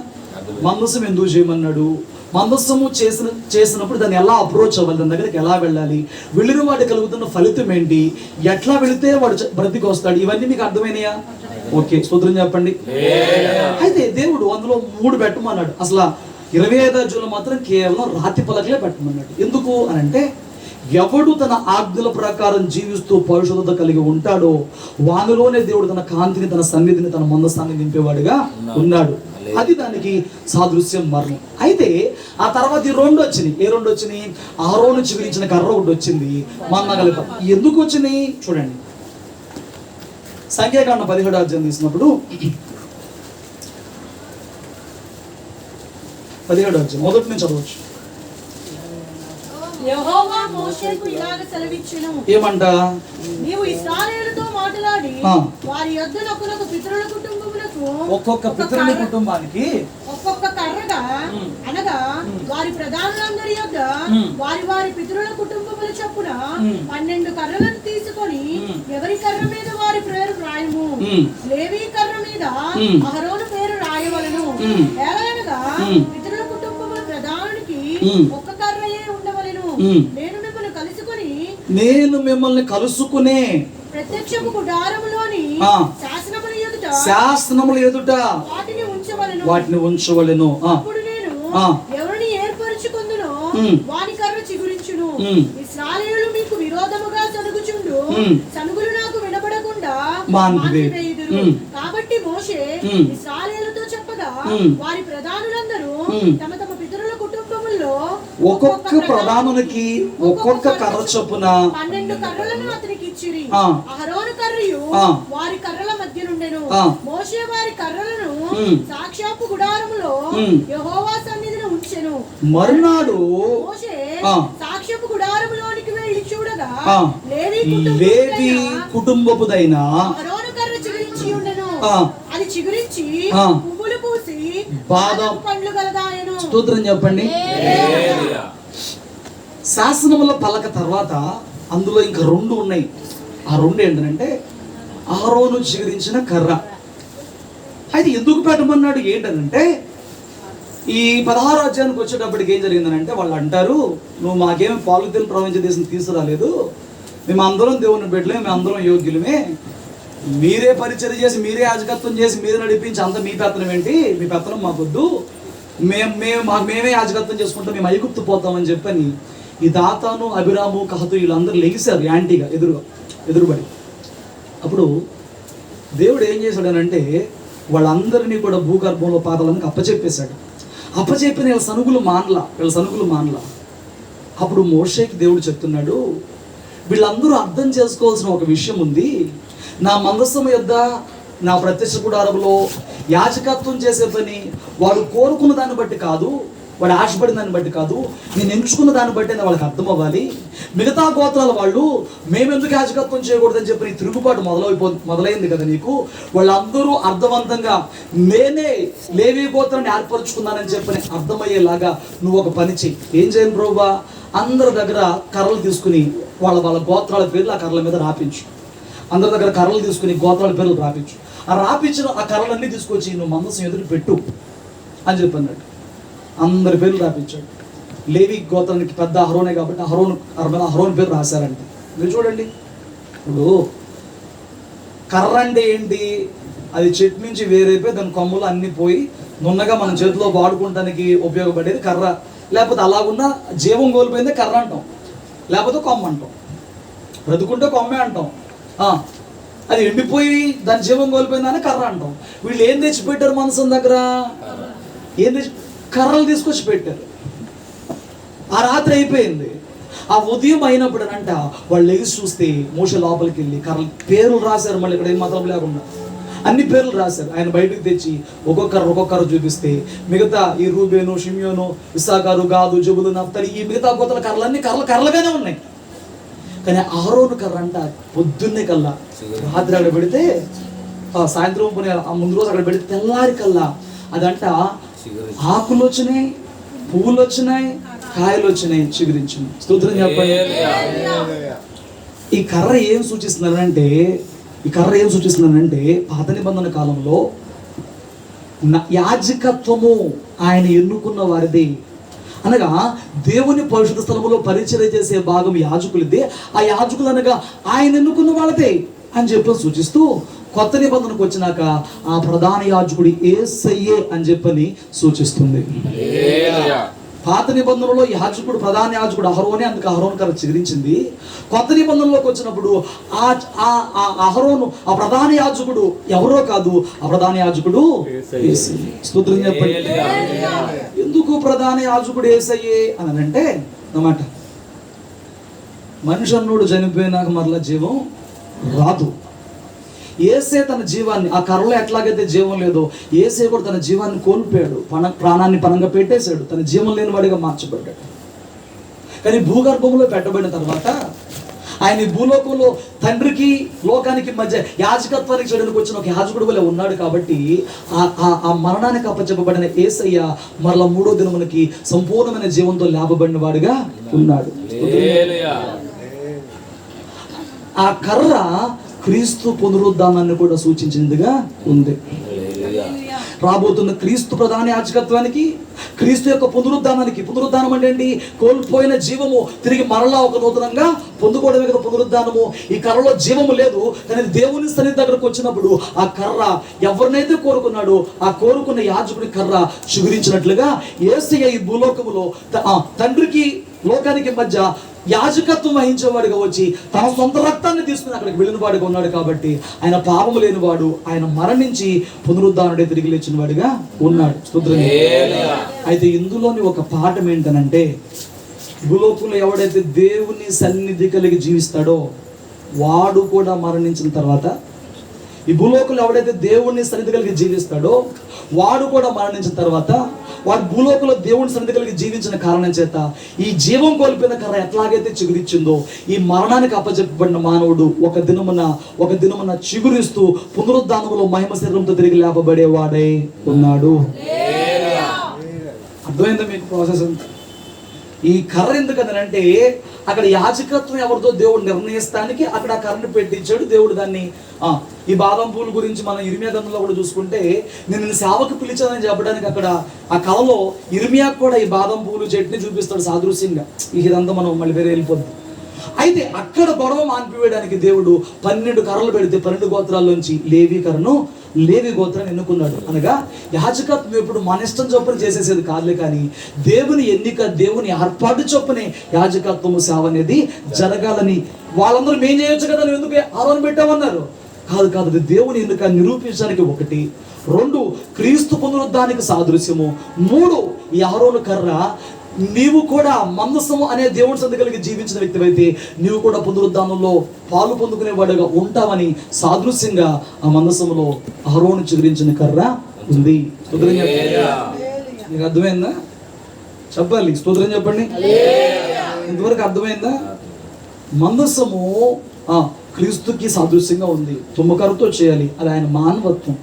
మందస్సం ఎందుకు చేయమన్నాడు, మందస్సము చేసినప్పుడు దాన్ని ఎలా అప్రోచ్ అవ్వాలి, దాని దగ్గరికి ఎలా వెళ్ళాలి, వెళ్ళిన వాడి కలుగుతున్న ఫలితం ఏంటి, ఎట్లా వెళితే వాడు బ్రతికి వస్తాడు, ఇవన్నీ మీకు అర్థమైనయా? ఓకే, స్తోత్రం చెప్పండి. అయితే దేవుడు అందులో 3 పెట్టమన్నాడు. అసలు 25 అధ్యాయులు మాత్రం కేవలం రాతి పలకలే పెట్టమన్నాడు. ఎందుకు అని అంటే ఎవడు తన ఆజ్ఞల ప్రకారం జీవిస్తూ పరిశుద్ధత కలిగి ఉంటాడో వానిలోనే దేవుడు తన కాంతిని, తన సన్నిధిని, తన మందసాన్ని నింపేవాడుగా ఉన్నాడు. అది దానికి సాదృశ్యం మరణం. అయితే ఆ తర్వాత ఈ 2 వచ్చినాయి. ఏ 2 వచ్చినాయి? ఆరోను చిగురించిన కర్ర ఒకటి వచ్చింది, మన్నగలిప. ఎందుకు వచ్చినాయి చూడండి. సంఖ్యాకాండం 17వ అధ్యాయం తీసినప్పుడు 17వ అధ్యాయం మొదటి నుంచి చదవచ్చు. యెహోవా మోషేకు ఇలాగ సెలవిచ్చెను, ఏమంట? నీవు ఇశ్రాయేలుతో మాట్లాడి వారి యొద్దనొకనొక పితరుల కుటుంబములకు ఒక్కొక్క పితరుల కుటుంబానికి ఒక్కొక్క కర్రగా, అనగా వారి ప్రధానులందరి యొద్ద వారి వారి పితరుల కుటుంబముల చొప్పున 12 కర్రలను తీసుకొని ఎవరి కర్ర మీద వారి పేరు రాయము. లేవీ కర్ర మీద అహరోను పేరు రాయవలెను. ఎలాగనగా పితరుల కుటుంబముల ప్రధానునికి ఒక్క కర్రయే ఉండవలెను. నేను మిమ్మల్ని కలుసుకునే ప్రత్యక్షపు గుడారములోని శాసనముల ఎదుట వాటిని ఉంచవలెను. అప్పుడు నేను ఎవరిని ఏర్పరచుకొందునో వాని కర్ర చిగురించును. ఇశ్రాయేలు మీకు విరోధముగా సనుగుచుండు సనుగులు నాకు వినబడకుండా మాన్పివేయుదురు. కాబట్టి మోషే ఇశ్రాయేలుతో చెప్పగా వారి ప్రధానులందరూ తమ తమ పితరుల కుటుంబముల్లో ఒక్కొక్క ప్రధానునికి ఒక్కొక్క కర్ర చొప్పున 12 కర్రలను అతనికి ఇచ్చిరి. అహరోను కర్రయు వారి కర్రల మధ్య నుండెను. మోషే వారి కర్రలను సాక్షాత్తు గుడారములో యెహోవా సన్నిధిని ఉంచెను. మరునాడు మోషే సాక్షాత్తు గుడారములోనికి వెళ్ళి చూడగా లేవి కుటుంబపుదైన అహరోను కర్ర చిగురించి ఉండెను. అది చిగురించి పువ్వులు పూసి బాదం పండ్లు గలదాయెను. స్తోత్రం చెప్పండి. శాసనముల పలక తర్వాత అందులో ఇంకా 2 ఉన్నాయి. ఆ 2 ఏంటంటే అహరోను చిగురించిన కర్ర. అయితే ఎందుకు పెట్టమన్నాడు ఏంటంటే ఈ 16వ అధ్యాయానికి వచ్చేటప్పటికి ఏం జరిగిందనంటే వాళ్ళు అంటారు, నువ్వు మాకేమి పాలిథిన్ ప్రపంచ దేశం తీసుకురాలేదు, మేము అందరం దేవుని బిడ్డలే, మేము అందరం యోగ్యులమే, మీరే పరిచయం చేసి మీరే యాజకత్వం చేసి మీరే నడిపించి అంత మీ పెత్తనం ఏంటి, మీ పెత్తనం మాకొద్దు, మేమే యాజకత్వం చేసుకుంటాం, మేము ఐగుప్తు పోతామని చెప్పని ఈ దాతాను, అభిరాము, కహతు వీళ్ళందరూ లెగిశారు యాంటీగా ఎదురుబడి. అప్పుడు దేవుడు ఏం చేశాడనంటే వాళ్ళందరినీ కూడా భూగర్భంలో పాతాళానికి అప్పచెప్పేశాడు. అప్పచెప్పిన వీళ్ళ సనుగులు మానలా. అప్పుడు మోషేకి దేవుడు చెప్తున్నాడు, వీళ్ళందరూ అర్థం చేసుకోవాల్సిన ఒక విషయం ఉంది. నా మందస్సము యొద్ద నా ప్రత్యక్ష గుడారంలో యాజకత్వం చేసే పని వాడు కోరుకున్న దాన్ని బట్టి కాదు, వాడు ఆశపడిన దాన్ని బట్టి కాదు, నేను ఎంచుకున్న దాన్ని బట్టి వాళ్ళకి అర్థం అవ్వాలి. మిగతా గోత్రాల వాళ్ళు మేమెందుకు యాజకత్వం చేయకూడదని చెప్పి నీ తిరుగుబాటు మొదలైంది కదా నీకు. వాళ్ళందరూ అర్థవంతంగా నేనే లేవి గోత్రాన్ని ఏర్పరచుకున్నానని చెప్పని అర్థమయ్యేలాగా నువ్వు ఒక పని చెయ్యి. ఏం చేయను ప్రభువా? అందరి దగ్గర కర్రలు తీసుకుని వాళ్ళ గోత్రాల పేర్లు ఆ కర్రల మీద రాపించు. అందరి దగ్గర కర్రలు తీసుకుని గోత్రాల పేర్లు రాపించు. ఆ రాపించిన ఆ కర్రలన్నీ తీసుకొచ్చి నువ్వు మందసం ఎదురు పెట్టు అని చెప్పన్నాడు. అందరి పేర్లు రాపించాడు. లేవి గోత్రానికి పెద్ద అహరోనే కాబట్టి అహరోన్ పేరు రాశారంట. మీరు చూడండి, ఇప్పుడు కర్ర అంటే ఏంటి? అది చెట్టు నుంచి వేరైపోయి దాని కొమ్మలు అన్నీ పోయి నున్నగా మన చేతిలో వాడుకోవడానికి ఉపయోగపడేది కర్ర. లేకపోతే అలాగున్న జీవం కోల్పోయిందే కర్ర అంటాం, లేకపోతే కొమ్మ అంటాం. బ్రతుకుంటే కొమ్మే అంటాం. అది ఎండిపోయి దాని జీవం కోల్పోయిందని కర్ర అంటాం. వీళ్ళు ఏం తెచ్చి పెట్టారు మనసం దగ్గర? ఏం తెచ్చి? కర్రలు తీసుకొచ్చి పెట్టారు. ఆ రాత్రి అయిపోయింది. ఆ ఉదయం అయినప్పుడు అంట వాళ్ళు లెగిసి చూస్తే మోషే లోపలికి వెళ్ళి కర్రలు పేర్లు రాశారు. మళ్ళీ ఇక్కడ ఏం మాత్రం లేకుండా అన్ని పేర్లు రాశారు. ఆయన బయటకు తెచ్చి ఒక్కొక్కరు చూపిస్తే మిగతా ఈ రూబేను, షిమ్యోను, ఇస్సాకారు, గాదు, జబులు, నఫ్తలి ఈ మిగతా గోత్రాల కర్రలన్నీ కర్రలుగానే ఉన్నాయి. కానీ అహరోను కర్ర అంట పొద్దున్నే కల్లా రాత్రి అక్కడ పెడితే సాయంత్రం పోనీ ముందు రోజు అక్కడ పెడితే తెల్లారి కల్లా అదంట ఆకులు వచ్చినాయి, పువ్వులు వచ్చినాయి, కాయలు వచ్చినాయి, చిగురించింది. స్తోత్రం చెప్పండి. ఈ కర్ర ఏం సూచిస్తుందంటే పాత నిబంధన కాలంలో యాజకత్వము ఆయన ఎన్నుకున్న వారిది. అనగా దేవుని పరిశుద్ధ స్థలములో పరిచర్య చేసే భాగం యాజకులదే. ఆ యాజకులు అనగా ఆయన ఎన్నుకున్న వాళ్ళదే అని చెప్పి సూచిస్తూ కొత్త నిబంధనకు వచ్చినాక ఆ ప్రధాన యాజకుడు యేసయ్యే అని చెప్పని సూచిస్తుంది. పాత నిబంధనలో యాజకుడు, ప్రధాన యాజకుడు అహరోనే, అందుకు అహరోను కర్ర చిగురించింది. కొత్త నిబంధనలోకి వచ్చినప్పుడు ఆ అహరోను, ఆ ప్రధాన యాజకుడు ఎవరో కాదు, ఆ ప్రధాన యాజకుడు యేసయ్యే. స్తోత్రం చెప్పండి. ఎందుకు ప్రధాన యాజకుడు యేసయ్యే అని అంటే అన్నమాట, మనిషి అన్నోడు చనిపోయినాక మరలా జీవం రాదు. ఏసే తన జీవాన్ని, ఆ కర్రలో ఎట్లాగైతే జీవం లేదో ఏసే కూడా తన జీవాన్ని కోల్పోయాడు, ప్రాణాన్ని పణంగా పెట్టేశాడు, తన జీవం లేని వాడిగా మార్చబడ్డాడు. కానీ భూగర్భంలో పెట్టబడిన తర్వాత ఆయన భూలోకంలో తండ్రికి లోకానికి మధ్య యాజకత్వానికి చేయడానికి వచ్చిన ఒక యాజకుడు వలె ఉన్నాడు. కాబట్టి ఆ మరణానికి అప్పచెప్పబడిన యేసయ్య మరలా మూడో దినమునకి సంపూర్ణమైన జీవంతో లేపబడిన వాడుగా ఉన్నాడు. ఆ కర్ర క్రీస్తు పునరుద్ధానాన్ని కూడా సూచించిందిగా ఉంది. రాబోతున్న క్రీస్తు ప్రధాన యాజకత్వానికి, క్రీస్తు యొక్క పునరుద్ధానానికి. పునరుద్ధానం అంటే ఏంటి? కోల్పోయిన జీవము తిరిగి మరలా ఒక నూతనంగా పొందుకోవడమే కదా పునరుద్ధానము. ఈ కర్రలో జీవము లేదు, కానీ దేవుని సన్నిధి దగ్గరకు వచ్చినప్పుడు ఆ కర్ర ఎవరినైతే కోరుకున్నాడో ఆ కోరుకున్న యాజకుడి కర్ర చిగురించినట్లుగా యేసయ్య ఈ భూలోకములో తండ్రికి లోకానికి మధ్య యాజకత్వం వహించేవాడుగా వచ్చి తన సొంత రక్తాన్ని తీసుకుని అక్కడికి వెళ్ళిన వాడుగా ఉన్నాడు. కాబట్టి ఆయన పాపము లేనివాడు, ఆయన మరణించి పునరుద్ధానుడే తిరిగి లేచిన వాడిగా ఉన్నాడు. అయితే ఇందులోని ఒక పాఠం ఏంటనంటే, భూలోకంలో ఎవడైతే దేవుని సన్నిధి కలిగి జీవిస్తాడో వాడు కూడా మరణించిన తర్వాత, ఈ భూలోకంలో ఎవడైతే దేవుని సన్నిధి కలిగి జీవిస్తాడో వాడు కూడా మరణించిన తర్వాత, వాడు భూలోకంలో దేవుని సన్నిధి కలిగి జీవించిన కారణం చేత ఈ జీవం కోల్పోయిన కర్ర ఎట్లాగైతే చిగురిచ్చిందో, ఈ మరణానికి అప్పచెప్పబడిన మానవుడు ఒక దినమున చిగురిస్తూ పునరుద్ధానంలో మహిమ శరీరంతో తిరిగి లేపబడేవాడై ఉన్నాడు. అర్థమైందా మీకు ప్రాసెస్ అంతా? ఈ కర్ర ఎందుకనంటే అక్కడ యాజకత్వం ఎవరితో దేవుడు నిర్ణయిస్తానికి అక్కడ ఆ కర్రను పెట్టించాడు దేవుడు. దాన్ని ఈ బాదం పూల గురించి మనం ఇర్మియా గ్రంథంలో కూడా చూసుకుంటే, నేను సేవకు పిలిచానని చెప్పడానికి అక్కడ ఆ కళలో ఇర్మియా కూడా ఈ బాదం పూలు చెట్టుని చూపిస్తాడు సాదృశ్యంగా. ఇదంతా మనం మళ్ళీ వేరే వెళ్ళిపోద్ది. అయితే అక్కడ గొడవ మాన్పివేయడానికి దేవుడు 12 కర్రలు పెడితే 12 గోత్రాల్లోంచి లేవి గోత్రాన్ని ఎన్నుకున్నాడు. అనగా యాజకత్వం ఎప్పుడు మన ఇష్టం చొప్పున చేసేసేది కాదులే, కానీ దేవుని ఎన్నిక, దేవుని ఏర్పాటు చొప్పునే యాజకత్వము సేవ అనేది జరగాలని. వాళ్ళందరూ మేం చేయొచ్చు కదా, నువ్వు ఎందుకు ఆరోను పెట్టామన్నారు? కాదు, దేవుని ఎన్నిక నిరూపించడానికి 1, 2 క్రీస్తు పునరుద్ధానికి సాదృశ్యము, 3 ఈ అహరోను కర్ర. నీవు కూడా మందసము అనే దేవుని సన్నిధి కలిగి జీవించిన వ్యక్తివైతే నీవు కూడా పునరుద్ధానంలో పాలు పొందుకునేవాడుగా ఉంటావని సాదృశ్యంగా ఆ మందసములో అహరోను చిగురించిన కర్ర ఉంది. నీకు అర్థమైందా? చెప్పాలి, స్తోత్రం చెప్పండి. ఇంతవరకు అర్థమైందా? మందసము క్రీస్తుకి సాదృశ్యంగా ఉంది. తుమ్మకరతో చేయాలి, అది ఆయన మానవత్వం.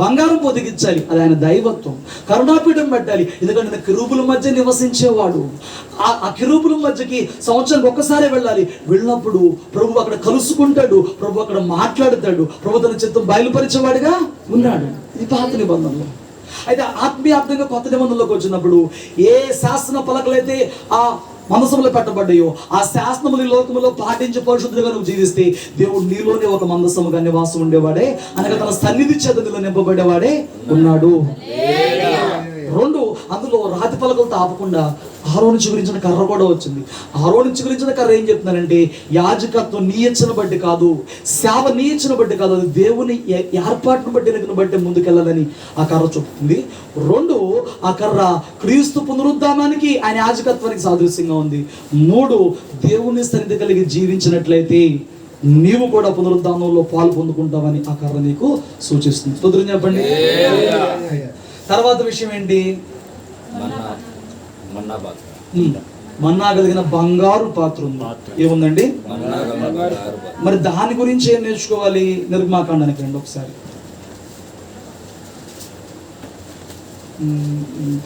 బంగారం పొదిగించాలి, అది ఆయన దైవత్వం. కరుణాపీఠం పెట్టాలి, ఎందుకంటే కిరూబుల మధ్య నివసించేవాడు. ఆ కిరూబుల మధ్యకి సంవత్సరానికి ఒక్కసారి వెళ్ళాలి. వెళ్ళినప్పుడు ప్రభు అక్కడ కలుసుకుంటాడు, ప్రభు అక్కడ మాట్లాడతాడు, ప్రభు తన చిత్తం బయలుపరిచేవాడిగా ఉన్నాడు. ఇది పాత నిబంధనలు. అయితే ఆత్మీయార్థంగా కొత్త నిబంధనలోకి వచ్చినప్పుడు ఏ శాసన పలకలైతే ఆ మందసములో పెట్టబడ్డాయో ఆ శాసనములు లోకములో పాటించి పరిశుద్ధంగా నువ్వు జీవిస్తే దేవుడు నీలోనే ఒక మందసముగా నివాసం ఉండేవాడే, అనగా తన సన్నిధి చేత నీలో నింపబడేవాడే ఉన్నాడు. 2, అందులో రాతి పలకలతో ఆపకుండా అహరోను చిగురించిన కర్ర కూడా వచ్చింది. అహరోను చిగురించిన కర్ర ఏం చెప్తున్నానంటే, యాజకత్వం నీ ఇచ్చిన బట్టి కాదు, సేవ నీ ఇచ్చిన బట్టి కాదు, అది దేవుని ఏర్పాటును బట్టి ముందుకెళ్ళాలని ఆ కర్ర చెప్తుంది. 2, ఆ కర్ర క్రీస్తు పునరుద్ధానానికి ఆయన యాజకత్వానికి సాదృశ్యంగా ఉంది. 3, దేవుని సన్నిధి కలిగి జీవించినట్లయితే నీవు కూడా పునరుద్ధానంలో పాలు పొందుకుంటావని ఆ కర్ర నీకు సూచిస్తుంది. స్తోత్రం చెప్పండి. తర్వాత విషయం ఏంటి? మన్నా కలిగిన బంగారు పాత్ర ఉంది. ఏముందండి? మరి దాని గురించి ఏం నేర్చుకోవాలి? నిర్గమాకాండానికి రండి ఒకసారి.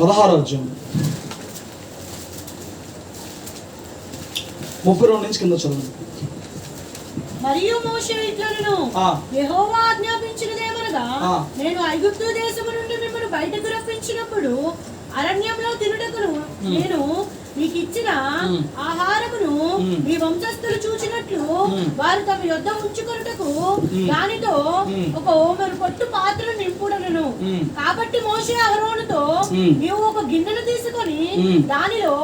16వ అధ్యాయం 32 నుంచి కింద చదవండి. మరియు మోషే ఇట్లనెను, యెహోవా ఆజ్ఞాపించినదేమనగా, నేను ఐగుప్తు దేశము నుండి మిమ్మల్ని బయటకు రప్పించినప్పుడు అరణ్యంలో తినుటకును నేను మీకు ఇచ్చిన ఆహారమును మీ వంశస్థులు చూచినట్లు వారు తమ యొద్ద ఉంచుకొనుటకు దానితో ఒక ఓమరు పొట్టు పాత్రను నింపుడను. కాబట్టి మోషే అహరోనుతో, నీవు ఒక గిన్నెను తీసుకొని దానిలో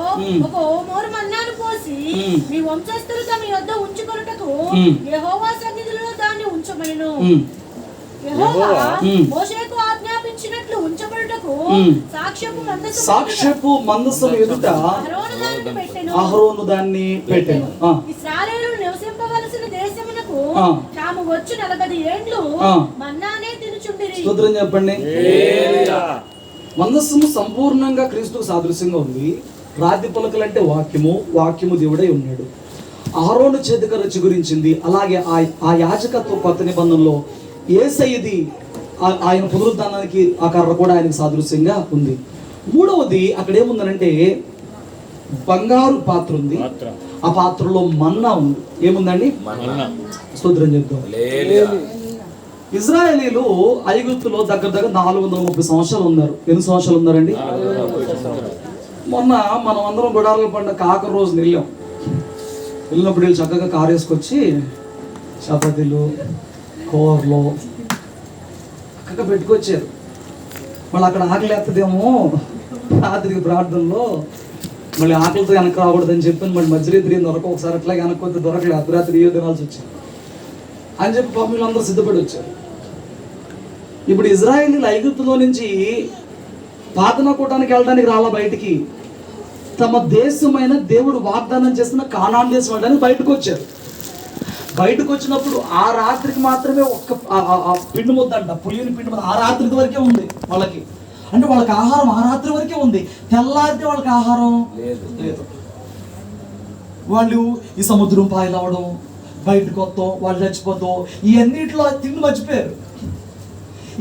ఒక ఓమోరు మన్నాను పోసి మీ వంశస్థులు తమ యొద్ద ఉంచుకొనుటకు యెహోవా సన్నిధిలో దాన్ని ఉంచమనెను. యెహోవా మోషేకు ఆజ్ఞాపించినట్లు ఉంచబడుటకు సాక్ష్యపు మందసము ఎదుట అహరోను దాన్ని పెట్టెను. ఇశ్రాయేలు నివసింపవలసిన దేశమునకు తాము వచ్చి 40 ఏండ్లు మన్నానే తినుచుండిరి. స్తోత్రం చెప్పండి. మందసము సంపూర్ణంగా క్రీస్తుకు సాదృశ్యంగా ఉంది. రాతి పలకలంటే వాక్యము దేవుడై ఉన్నాడు. అహరోను చేతికర్ర చిగురించింది. అలాగే ఆ యాజకత్వ కొత్త నిబంధనలో యేసయ్యది ఆయన పునరుద్ధానానికి ఆ కర్ర కూడా ఆయనకు సాదృశ్యంగా ఉంది. 3వది అక్కడ ఏముందనంటే బంగారు పాత్ర ఉంది. ఆ పాత్రలో మన్నా ఉంది. ఏముందండి? స్తోత్రం చెప్తాం. ఇజ్రాయేలీలు ఐగుప్తులో దగ్గర 430 సంవత్సరాలు ఉన్నారు. ఎన్ని సంవత్సరాలు ఉన్నారండి? మొన్న మనం అందరం గుడారాల పండుగ కాకర రోజు వెళ్ళినప్పుడు వీళ్ళు చక్కగా కారు వేసుకొచ్చి చపాతీలు కూరలు చక్కగా పెట్టుకొచ్చారు. మళ్ళీ అక్కడ ఆకలి ఎత్తదేమో రాత్రికి ప్రార్థనలో, మళ్ళీ ఆకలితో వెనక్కి రాకూడదని చెప్పి మళ్ళీ మధ్యరాత్రి దొరక ఒకసారి అట్లాగే వెనక్కి దొరకలేదు, అర్ధరాత్రి ఏ తినాల్సి వచ్చింది అని చెప్పి పాపం అందరూ సిద్ధపడి వచ్చారు. ఇప్పుడు ఇజ్రాయేలీలు ఐగుప్తులో నుంచి ప్రార్థన కూటానికి వెళ్ళడానికి రాలా, బయటికి తమ దేశమైన దేవుడు వాగ్దానం చేస్తున్న కానాన్ దేశం వెళ్ళడానికి బయటకు వచ్చారు. బయటకు వచ్చినప్పుడు ఆ రాత్రికి మాత్రమే ఒక్క పిండి ముద్ద అంట, పులియని పిండి ముద్ద ఆ రాత్రికి వరకే ఉంది వాళ్ళకి. అంటే వాళ్ళకి ఆహారం ఆ రాత్రి వరకే ఉంది, తెల్లారితే వాళ్ళకి ఆహారం లేదు. వాళ్ళు ఈ సముద్రం పాయలు అవడం, బయటకు వస్తాం, వాళ్ళు చచ్చిపోతాం, ఇవన్నిటిలో తిండి మర్చిపోయారు.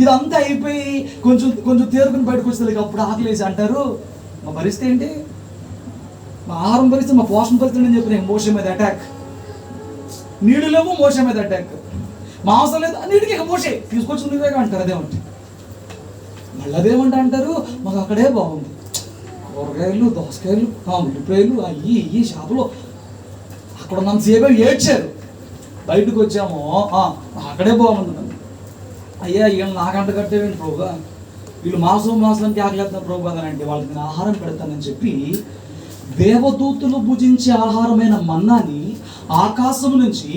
ఇదంతా అయిపోయి కొంచెం తేరుకుని బయటకు వచ్చేది అప్పుడు ఆకలి వేసి అంటారు, మా పరిస్థితి ఏంటి, మా ఆహారం పరిస్థితి, మా పోషణ పరిస్థితి అని చెప్పిన మోషే మీద అటాక్. నీడు లేవు, మోషే మీద అటాక్. మాంసం లేదు, నీటికి మోషే తీసుకొచ్చి నువ్వే అంటారు. అదేమంటే మళ్ళీ అదేమంటే అంటారు, మాకు అక్కడే బాగుంది, కూరగాయలు, దోసకాయలు, ఉల్లిపాయలు, అయ్యి షాపులో అక్కడ ఉన్న సేవ ఏడ్చారు. బయటకు వచ్చాము, అక్కడే బాగుంది. అయ్యా వీళ్ళు నాకంట కట్టేవేంటి ప్రభుగా, వీళ్ళు మాంసానికి ఆకలేస్తున్నారు ప్రభు అని అంటే వాళ్ళకి నేను ఆహారం పెడతానని చెప్పి దేవదూతులు భుజించే ఆహారమైన మన్నాని ఆకాశం నుంచి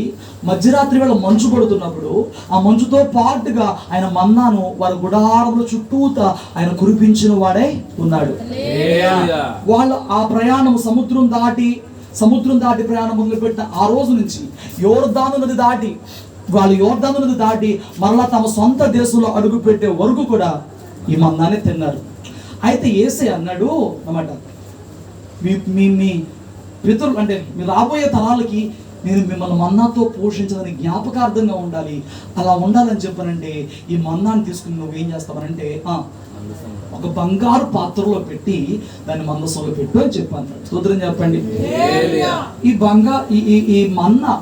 మధ్యరాత్రి వేళ మంచు పడుతున్నప్పుడు ఆ మంచుతో పాటుగా ఆయన మన్నాను వారి గుడారముల చుట్టూత ఆయన కురిపించిన వాడై ఉన్నాడు. వాళ్ళు ఆ ప్రయాణం సముద్రం దాటి ప్రయాణం మొదలుపెట్టిన ఆ రోజు నుంచి యోర్దాను నది దాటి మరలా తమ సొంత దేశంలో అడుగు పెట్టే వరకు కూడా ఈ మన్నానే తిన్నారు. అయితే యేసయ్య అన్నాడు అన్నమాట, మీ పితరులు అంటే మీ రాబోయే తరాలకి నేను మిమ్మల్ని మన్నాతో పోషించదని జ్ఞాపకార్థంగా ఉండాలి. అలా ఉండాలని చెప్పానంటే ఈ మన్నాన్ని తీసుకుని నువ్వు ఏం చేస్తావనంటే ఒక బంగారు పాత్రలో పెట్టి దాన్ని మందసంలో పెట్టు అని చెప్పాను. స్తోత్రం చెప్పండి. ఈ మన్నా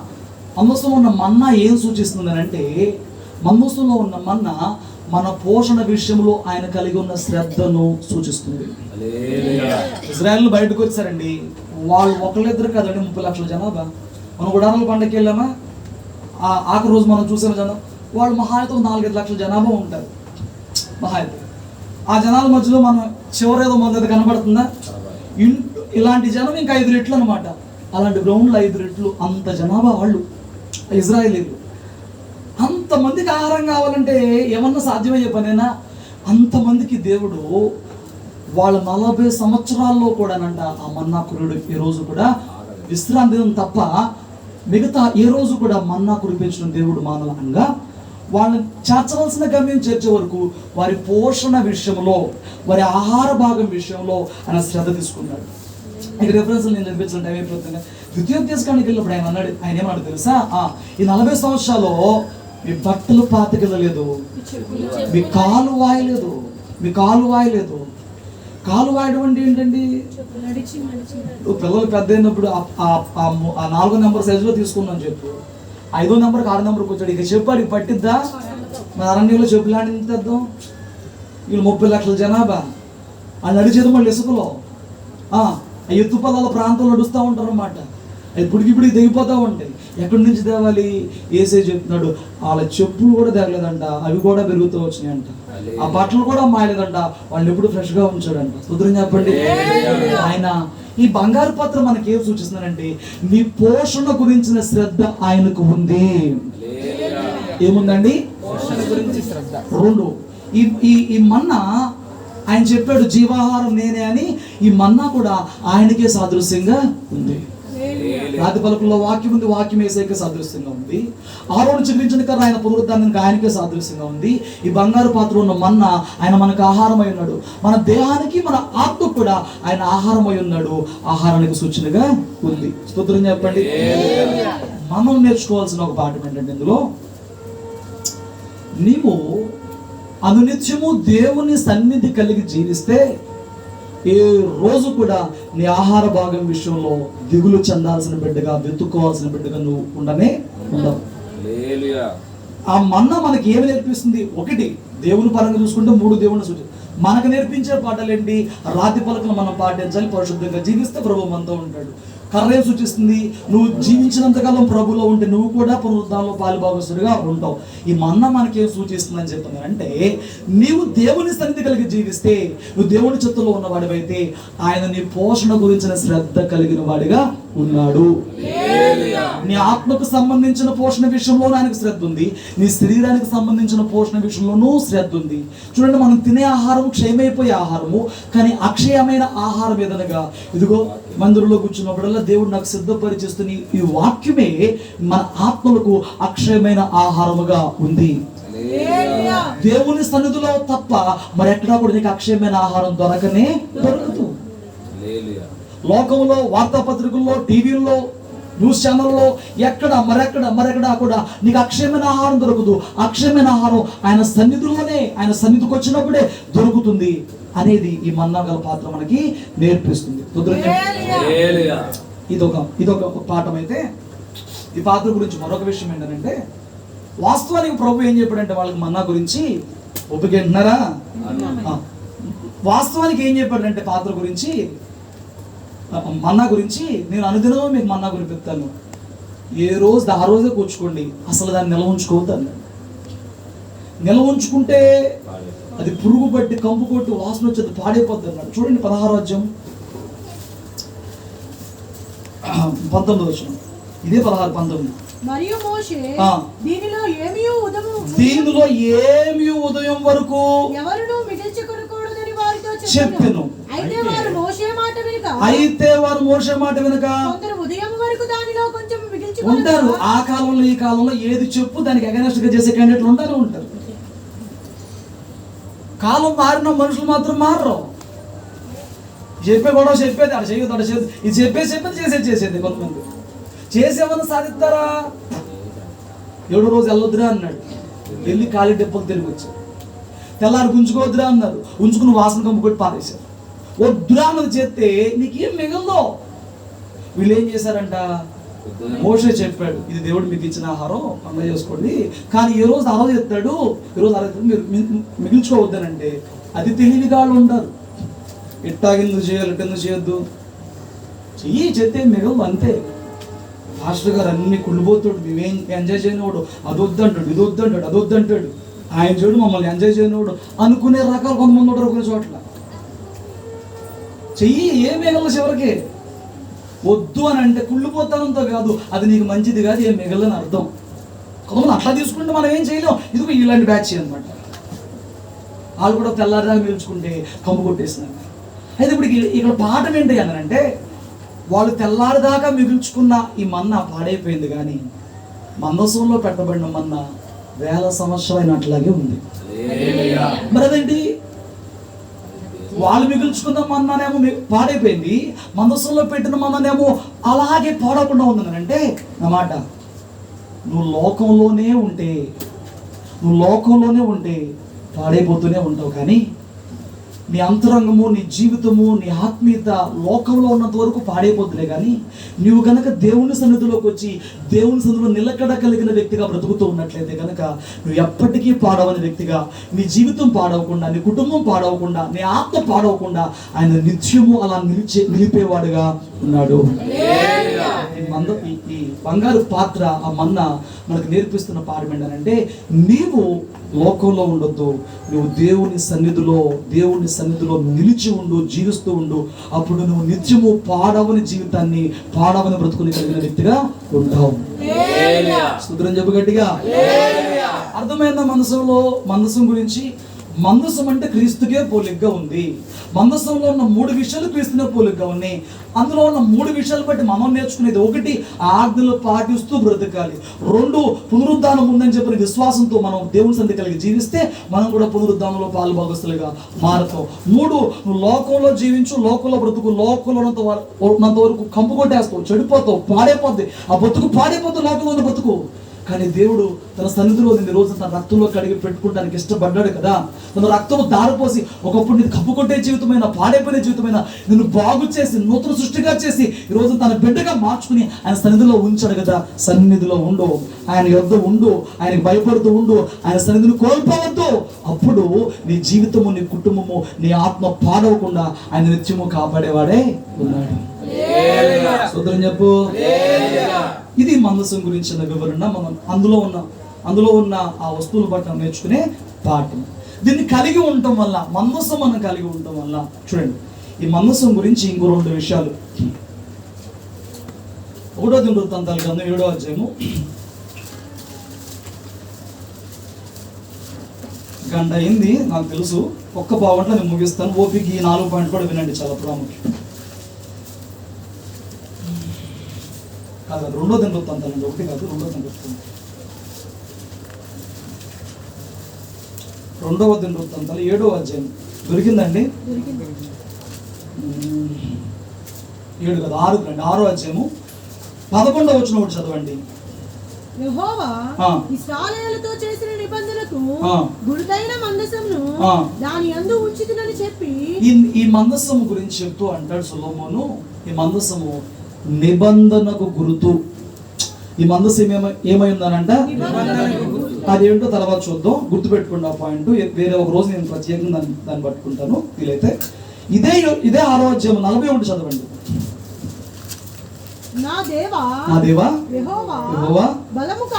మందసంలో ఉన్న మన్నా ఏం సూచిస్తుంది అంటే, మందసంలో ఉన్న మన్నా మన పోషణ విషయంలో ఆయన కలిగి ఉన్న శ్రద్ధను సూచిస్తుంది. ఇజ్రాయెల్ బయటకు వచ్చారండి, వాళ్ళు ఒకళ్ళిద్దరు కదండి, 30 లక్షల జనాభా. మనం గుడారాల పండగకి వెళ్ళామా, ఆఖరి రోజు మనం చూసిన జనం వాళ్ళు మహా అయితే 4-5 లక్షల జనాభా ఉంటారు మహా అయితే. ఆ జనాల మధ్యలో మనం చివరేదో మొదటి కనబడుతుందా? ఇలాంటి జనం ఇంకా 5 రెట్లు అనమాట. అలాంటి గ్రౌండ్లో 5 రెట్లు అంత జనాభా వాళ్ళు ఇజ్రాయేలీలు. అంతమందికి ఆహారం కావాలంటే ఏమన్నా సాధ్యమయ్యే పనేనా? అంతమందికి దేవుడు వాళ్ళ 40 సంవత్సరాల్లో కూడానంట ఆ మన్నా కురుడు ఈ రోజు కూడా విశ్రాంతి దినం తప్ప మిగతా ఏ రోజు కూడా మన్నా కురిపించిన దేవుడు మానవంగా వాళ్ళని చేర్చవలసిన గమ్యం చేర్చే వరకు వారి పోషణ విషయంలో, వారి ఆహార భాగం విషయంలో ఆయన శ్రద్ధ తీసుకున్నాడు. ఈ రెఫరెన్స్ నేను చదివించిన టైం అయిపోతుంది. ద్వితీయోపదేశకానికి వెళ్ళినప్పుడు ఆయన ఏమన్నాడు తెలుసా? ఈ 40 సంవత్సరాల్లో మీ బట్టలు పాతకెళ్ళలేదు, మీ కాలు వాయలేదు. కాలు వాయడం అంటే ఏంటండి? పిల్లలు పెద్ద అయినప్పుడు 4వ నెంబర్ సైజులో తీసుకున్నాను చెప్పు, 5వ నెంబర్కి 6వ నెంబర్కి వచ్చాడు. ఇక చెప్పాడు పట్టిద్దా? మన అరణ్యంలో చెప్పులాంటి తెద్దాం. వీళ్ళు 30 లక్షల జనాభా, ఆ నడిచేది మళ్ళీ ఇసుకలో ఎత్తు పొలాల ప్రాంతంలో నడుస్తూ ఉంటారు అన్నమాట. అది పుడికి దిగిపోతూ ఉంటాయి. ఎక్కడి నుంచి తేవాలి? ఏసే చెప్తున్నాడు, వాళ్ళ చెప్పులు కూడా తేగలేదంట, అవి కూడా పెరుగుతూ వచ్చినాయంట, ఆ బట్టలు కూడా మాయలేదంట, వాళ్ళు ఎప్పుడు ఫ్రెష్గా ఉంచాడంట. స్తోత్రం చెప్పండి. ఆయన ఈ బంగారు పాత్ర మనకి ఏం సూచిస్తున్నారంటే, నీ పోషణ గురించిన శ్రద్ధ ఆయనకు ఉంది. ఏముందండి? పోషణ గురించి శ్రద్ధ. 2, ఈ మన్నా ఆయన చెప్పాడు జీవాహారం నేనే అని. ఈ మన్నా కూడా ఆయనకే సాదృశ్యంగా ఉంది. రాతి పలుకుల్లో వాక్యం ఉంది, వాక్యం యేసయ్యకే సాదృశ్యంగా ఉంది. ఆరోను చిగురించిన కర్ర ఆయన పునరుద్ధానానికి ఆయనకే సాదృశ్యంగా ఉంది. ఈ బంగారు పాత్ర ఉన్న మన్నా ఆయన మనకు ఆహారమై ఉన్నాడు. మన దేహానికి, మన ఆత్మకు కూడా ఆయన ఆహారమై ఉన్నాడు, ఆహారానికి సూచనగా ఉంది. స్తోత్రం చెప్పండి. మనం నేర్చుకోవాల్సిన ఒక పాఠం ఏంటంటే, ఇందులో నీవు అనునిత్యము దేవుని సన్నిధి కలిగి జీవిస్తే ఏ రోజు కూడా నీ ఆహార భాగం విషయంలో దిగులు చెందాల్సిన బిడ్డగా, వెతుక్కోవాల్సిన బిడ్డగా నువ్వు ఉండవు. ఆ మన్నా మనకి ఏమి నేర్పిస్తుంది? 1 దేవుని పరంగా చూసుకుంటే 3 దేవుని సూచన. మనకు నేర్పించే పాఠాలు ఏంటి? రాతి పలకలు మనం పాటించాలి, పరిశుద్ధంగా జీవిస్తే ప్రభు మనతో ఉంటాడు. కర్ర ఏం సూచిస్తుంది? నువ్వు జీవించినంతకాలం ప్రభులో ఉంటే నువ్వు కూడా పునరుద్ధానంలో పాలుభాగస్తుడిగా ఉంటావు. ఈ మన్నా మనకేం సూచిస్తుందని చెప్తున్నారంటే, నీవు దేవుని సన్నిధి కలిగి జీవిస్తే, నువ్వు దేవుని చిత్తంలో ఉన్నవాడివైతే ఆయన నీ పోషణ గురించిన శ్రద్ధ కలిగిన వాడిగా ఉన్నాడు. నీ ఆత్మకు సంబంధించిన పోషణ విషయంలో ఆయనకు శ్రద్ధ ఉంది, నీ శరీరానికి సంబంధించిన పోషణ విషయంలోనూ శ్రద్ధ ఉంది. చూడండి, మనం తినే ఆహారం క్షయమైపోయే ఆహారము, కానీ అక్షయమైన ఆహారం ఏదనగా ఇదిగో మందిరంలో కూర్చున్నప్పుడల్లా దేవుడు నాకు సిద్ధపరిచేస్తున్న ఈ వాక్యమే మన ఆత్మలకు అక్షయమైన ఆహారముగా ఉంది. దేవుని సన్నిధిలో తప్ప మరి ఎక్కడా కూడా నీకు అక్షయమైన ఆహారం దొరకదు. లోకంలో, వార్తాపత్రికల్లో, టీవీల్లో, న్యూస్ ఛానల్లో మరెక్కడ కూడా నీకు అక్షయమైన ఆహారం దొరకదు. అక్షయమైన ఆహారం ఆయన సన్నిధిలోనే, ఆయన సన్నిధికి వచ్చినప్పుడే దొరుకుతుంది అనేది ఈ మన్నా గల పాత్ర మనకి నేర్పిస్తుంది. ఇదొక పాఠం. అయితే ఈ పాత్ర గురించి మరొక విషయం ఏంటంటే, వాస్తవానికి ప్రభు ఏం చెప్పాడంటే వాళ్ళకి మన్నా గురించి, ఒప్పుకుంటున్నారా? వాస్తవానికి ఏం చెప్పాడంటే పాత్ర గురించి, మన్నా గురించి, నేను అనుదినమో మీకు మన్నా గురిపిస్తాను, ఏ రోజు ఆ రోజే కూర్చుకోండి, అసలు దాన్ని నిల్వ ఉంచుకోవద్దు అన్నాడు. నిల్వ ఉంచుకుంటే అది పురుగు పట్టి, కంపు కొట్టి, వాసన వచ్చేది, పాడైపోద్ది అన్నాడు. చూడండి 16వ అధ్యాయం 19వ వచనం. ఇదే 16-19. మరియు మోషే దీనిలో ఏమీ ఉదయం వరకు ఎవరును మిగిల్చుకొనకూడదని వారితో చెప్పెను. అయితే వారు మోషే మాట వినక కొందరు ఉదయం వరకు దానిలో కొంచెం మిగిల్చుకుంటారు. ఆ కాలంలో, ఈ కాలంలో ఏది చెప్పు దానికి అగైనెస్ట్ గా చేసే క్యాండిడేట్లు ఉంటారు. కాలం మారిన మనుషులు మాత్రం మారరు. చెప్పే గొడవ చెప్పేది అక్కడ చేయొద్దు అక్కడ చేయొద్దు, ఇది చెప్పేది చేసేది కొంతమంది. చేసేమన్నా సాధిస్తారా? 7వ రోజు వెళ్ళొద్దురా అన్నాడు, వెళ్ళి ఖాళీ డెప్పలు తిరిగి వచ్చాడు. తెల్లారి గుంజుకోవద్దురా అన్నారు, ఉంచుకుని వాసన కమ్ము కొట్టి పారేశారు. వద్దురా అన్నది చేస్తే నీకేం మిగలదో. వీళ్ళు ఏం చేశారంట, మోషే చెప్పాడు ఇది దేవుడు మీకు ఇచ్చిన ఆహారం పండుగ చేసుకోండి, కానీ ఈ రోజు అరవ చెప్తాడు, ఈరోజు అరవ మీరు మిగిల్చుకోవద్దనంటే అది తెలివిగా వాళ్ళు ఉంటారు. ఎట్టాగెందుకు చేయాలి, ఎట్టెందుకు చేయొద్దు, చెయ్యి చెప్తే మిగలదు అంతే. మాస్టర్ గారు అన్ని కుళ్ళిపోతాడు, మేమేం ఎంజాయ్ చేయనివాడు, అది వద్దంటాడు, ఇది వద్దంటాడు, అది వద్దంటాడు, ఆయన చూడు మమ్మల్ని ఎంజాయ్ చేయనివాడు అనుకునే రకాలు కొంతమంది ఉంటారు కొన్ని చోట్ల. చెయ్యి ఏం మిగలదు చివరికి. వద్దు అని అంటే కుళ్ళిపోతానంతో కాదు, అది నీకు మంచిది కాదు, ఏం మిగలని అర్థం. కొంతమంది అట్లా తీసుకుంటే మనం ఏం చేయలేం. ఇదిగో ఇలాంటి బ్యాచ్ అనమాట. వాళ్ళు కూడా తెల్లారిదాకా మిల్చుకుంటే కమ్ము కొట్టేసినారు. అయితే ఇప్పుడు ఇక్కడ పాఠం ఏంటి అని అంటే, వాళ్ళు తెల్లారిదాకా మిగుల్చుకున్న ఈ మన్నా పాడైపోయింది, కానీ మందసంలో పెట్టబడిన మన్నా 1000 సంవత్సరాలు అట్లాగే ఉంది. మరి అదేంటి, వాళ్ళు మిగుల్చుకున్న మన్నానేమో పాడైపోయింది, మందసంలో పెట్టిన మన్నానేమో అలాగే పాడకుండా ఉందని అంటే నా మాట, నువ్వు లోకంలోనే ఉంటే పాడైపోతూనే ఉంటావు. కానీ నీ అంతరంగము, నీ జీవితము, నీ ఆత్మీయత లోకంలో ఉన్నంత వరకు పాడైపోతులే. కానీ నువ్వు కనుక దేవుని సన్నిధిలోకి వచ్చి దేవుని సన్నిధిలో నిలకడ కలిగిన వ్యక్తిగా బ్రతుకుతూ ఉన్నట్లయితే కనుక నువ్వు ఎప్పటికీ పాడవని వ్యక్తిగా, నీ జీవితం పాడవకుండా, నీ కుటుంబం పాడవకుండా, నీ ఆత్మ పాడవకుండా ఆయన నిత్యము అలా నిలిపేవాడుగా ఉన్నాడు. ఈ బంగారు పాత్ర, ఆ మన్నా మనకు నేర్పిస్తున్న పాఠం ఏంటంటే, నీవు లోకంలో ఉండొద్దు, నువ్వు దేవుని సన్నిధిలో నిలిచి ఉండు, జీవిస్తూ ఉండు. అప్పుడు నువ్వు నిత్యము పాడవని జీవితాన్ని, పాడవని బ్రతుకుని కలిగిన వ్యక్తిగా ఉంటావు. స్తోత్రం చెప్పు గట్టిగా. అర్థమైందా మందసం గురించి? మందసం అంటే క్రీస్తుకే పోలిగ్గా ఉంది. మందసంలో ఉన్న 3 విషయాలు క్రీస్తునే పోలిగ్గా ఉన్నాయి. అందులో ఉన్న 3 విషయాలు బట్టి మనం నేర్చుకునేది: 1, ఆజ్ఞలు పాటిస్తూ బ్రతకాలి; 2, పునరుద్ధానం ఉందని చెప్పిన విశ్వాసంతో మనం దేవుని సన్నిధి కలిగి జీవిస్తే మనం కూడా పునరుద్ధానంలో పాలు భాగస్తులుగా మారుతాం. 3, నువ్వు లోకంలో జీవించు, లోకంలో బ్రతుకు, లోకంలో ఉన్నంత వరకు కంపు కొట్టేస్తావు, చెడిపోతావు, పాడైపోద్ది ఆ బతుకు, పాడైపోతావు లోకంలో ఉన్న బతుకు. కానీ దేవుడు తన సన్నిధిలో నిన్ను రోజు తన రక్తంలో కడిగి పెట్టుకోవడానికి ఇష్టపడ్డాడు కదా. తన రక్తం దారిపోసి ఒకప్పుడు నీకు కప్పు కొట్టే జీవితమైన, పాడైపోయిన జీవితమైన నిన్ను బాగు చేసి, నూతన సృష్టిగా చేసి ఈరోజు తన బిడ్డగా మార్చుకుని ఆయన సన్నిధిలో ఉంచాడు కదా. సన్నిధిలో ఉండు, ఆయన యొద్ద ఉండు, ఆయనకు భయపడుతూ ఉండు, ఆయన సన్నిధిని కోల్పోవద్దు. అప్పుడు నీ జీవితము, నీ కుటుంబము, నీ ఆత్మ పాడవకుండా ఆయన నిత్యము కాపాడేవాడే ఉన్నాడు. సోదరం చెప్పు. ఇది మందసం గురించిన వివరణ. మనం అందులో ఉన్న ఆ వస్తువులు బట్టి నేర్చుకునే పాఠం. దీన్ని కలిగి ఉండటం వల్ల, మందసం మనం కలిగి ఉండటం వల్ల, చూడండి ఈ మందసం గురించి ఇంకో 2 విషయాలు. 1వ దినవృత్తాంతాల గ్రంథం 7వ అధ్యాయము. గంట అయింది నాకు తెలుసు, ఒక్క పావుగంటలో నేను ముగిస్తాను. ఓపిక ఈ 4 పాయింట్లు కూడా వినండి, చాలా ప్రాముఖ్యం. 2వ దినవృత్తాంతాలు, 1 కాదు, 2వ దినవృత్తాంతాలు, 2వ దినవృత్తాంతాలు 7వ అధ్యాయం. దొరికిందండి? 7 కాదు, 6 రండి. 6వ అధ్యాయము 11వ వచనం ఒకటి చదవండి. యెహోవా ఇశ్రాయేలుతో చేసిన నిబంధనకు గుర్తైన మందసమును దాని యందు ఉంచితినని చెప్పి, ఈ మందసము గురించి చెప్తూ అంటాడు సొలొమోను, ఈ మందసము నిబంధనకు గుర్తు. ఈ మందసం ఏమైందనంట, అదేంటో తర్వాత చూద్దాం. గుర్తుపెట్టుకోండి ఆ పాయింట్. వేరే ఒక రోజు నేను ప్రత్యేకంగా దాన్ని పట్టుకుంటాను వీలైతే. ఇదే 6వ అధ్యాయం 41 చదవండి. నా దేవా యెహోవా బలమునకు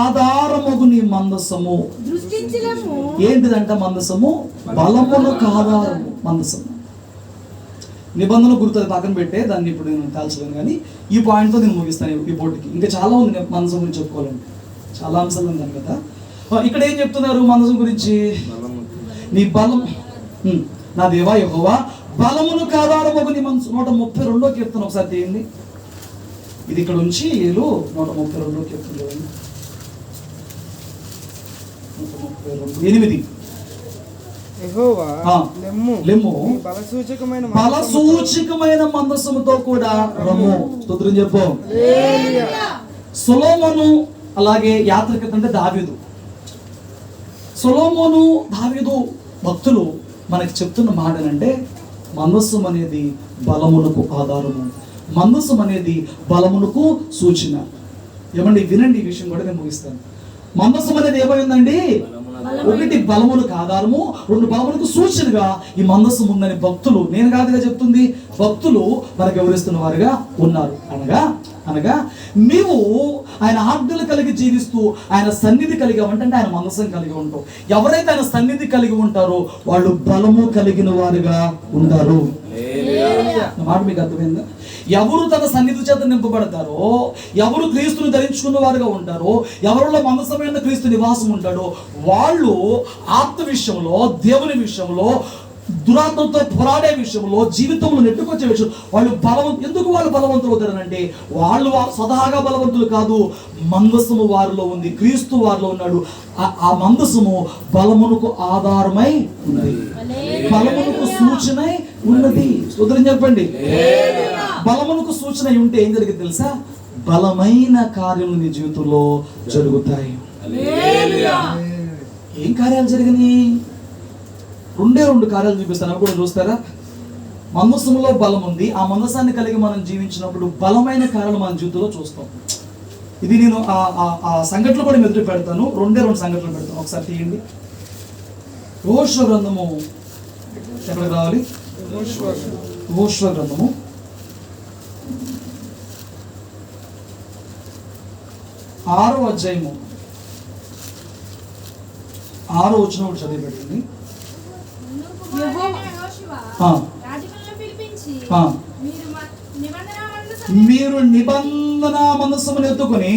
ఆధారమగు నీ మందసము దృష్టించినము. ఏంటిదంట మందసము? బలమునకు ఆధారము మందసము. నిబంధన గుర్తు పక్కన పెట్టే, దాన్ని ఇప్పుడు నేను కాల్చలేను. కానీ ఈ పాయింట్తో నేను ముగిస్తాను ఈ బోర్డుకి. ఇంకా చాలా ఉంది మందసం గురించి చెప్పుకోవాలంటే, చాలా అంశాలు ఉందని కదా. ఇక్కడ ఏం చెప్తున్నారు మందసం గురించి? నీ బలం, నా దేవా యెహోవా బలమునకు ఆధారమగు నీ మందసం. 132వ కీర్తన ఒకసారి తీయండి. ఇది ఇక్కడ ఉంచి 132వ కీర్తన 8 యెహోవా ఆ, లెమ్ము లెమ్ము నీ బలసూచకమైన బలసూచకమైన మందసముతో కూడా రమ్ము. స్తోత్రం చెప్పు. హల్లెలూయా. సొలొమోను అలాగే యాత్రికుడు అంటే దావీదు. సొలొమోను దావీదు భక్తులు మనకి చెప్తున్న మాట ఏంటంటే మందసం అనేది బలమునకు ఆధారము, మందసం అనేది బలమునకు సూచన. ఏమండి వినండి, ఈ విషయం కూడా నేను ముగిస్తాను. మందసం అనేది ఏమైందండి? ఒకటి బలములకు ఆధారము, రెండు బలములకు సూచనగా ఈ మందసం ఉందని భక్తులు, నేను కాదుగా చెప్తుంది, భక్తులు మనకు వివరిస్తున్న వారుగా ఉన్నారు. అనగా నీవు ఆయన ఆజ్ఞలు కలిగి జీవిస్తూ ఆయన సన్నిధి కలిగి అంటే ఆయన మందసం కలిగి ఉంటావు. ఎవరైతే ఆయన సన్నిధి కలిగి ఉంటారో వాళ్ళు బలము కలిగిన వారుగా ఉంటారు. మాట మీకు అర్థమైందా? ఎవరు తన సన్నిధి చేత నింపబడతారో, ఎవరు క్రీస్తును ధరించుకున్న వారుగా ఉంటారో, ఎవరిలో మందసమైన క్రీస్తు నివాసం ఉంటాడో వాళ్ళు ఆత్మ విషయంలో, దేవుని విషయంలో, దురాత్మతో పోరాడే విషయంలో, జీవితంలో నెట్టుకొచ్చే విషయం వాళ్ళు ఎందుకు వాళ్ళు బలవంతులు అవుతారనంటే వాళ్ళు స్వతహాగా బలవంతులు కాదు, మందసము వారిలో ఉంది, క్రీస్తు వారిలో ఉన్నాడు. ఆ మందసము బలమునకు ఆధారమై ఉన్నది, బలమునకు సూచనై ఉన్నది. స్తోత్రం చెప్పండి. బలమునకు సూచన ఉంటే ఏం జరిగింది తెలుసా? బలమైన కార్యాలు నీ జీవితంలో జరుగుతాయి. ఏం కార్యాలు జరిగినాయి? రెండు కార్యాలు చూపిస్తాను, అవి కూడా చూస్తారా? మందసములో బలం ఉంది, ఆ మందసాన్ని కలిగి మనం జీవించినప్పుడు బలమైన కార్యాలు మన జీవితంలో చూస్తాం. ఇది నేను ఆ సంఘటనలు కూడా ఎదురు పెడతాను. రెండు సంఘటనలు పెడతాను. ఒకసారి తీయండి. యెహోషువ గ్రంథము ఎక్కడికి రావాలి? యెహోషువ గ్రంథము 6వ అధ్యాయము 6వ వచనం చదివి పెట్టండి. మీరు నిబంధన మందసమును ఎత్తుకొని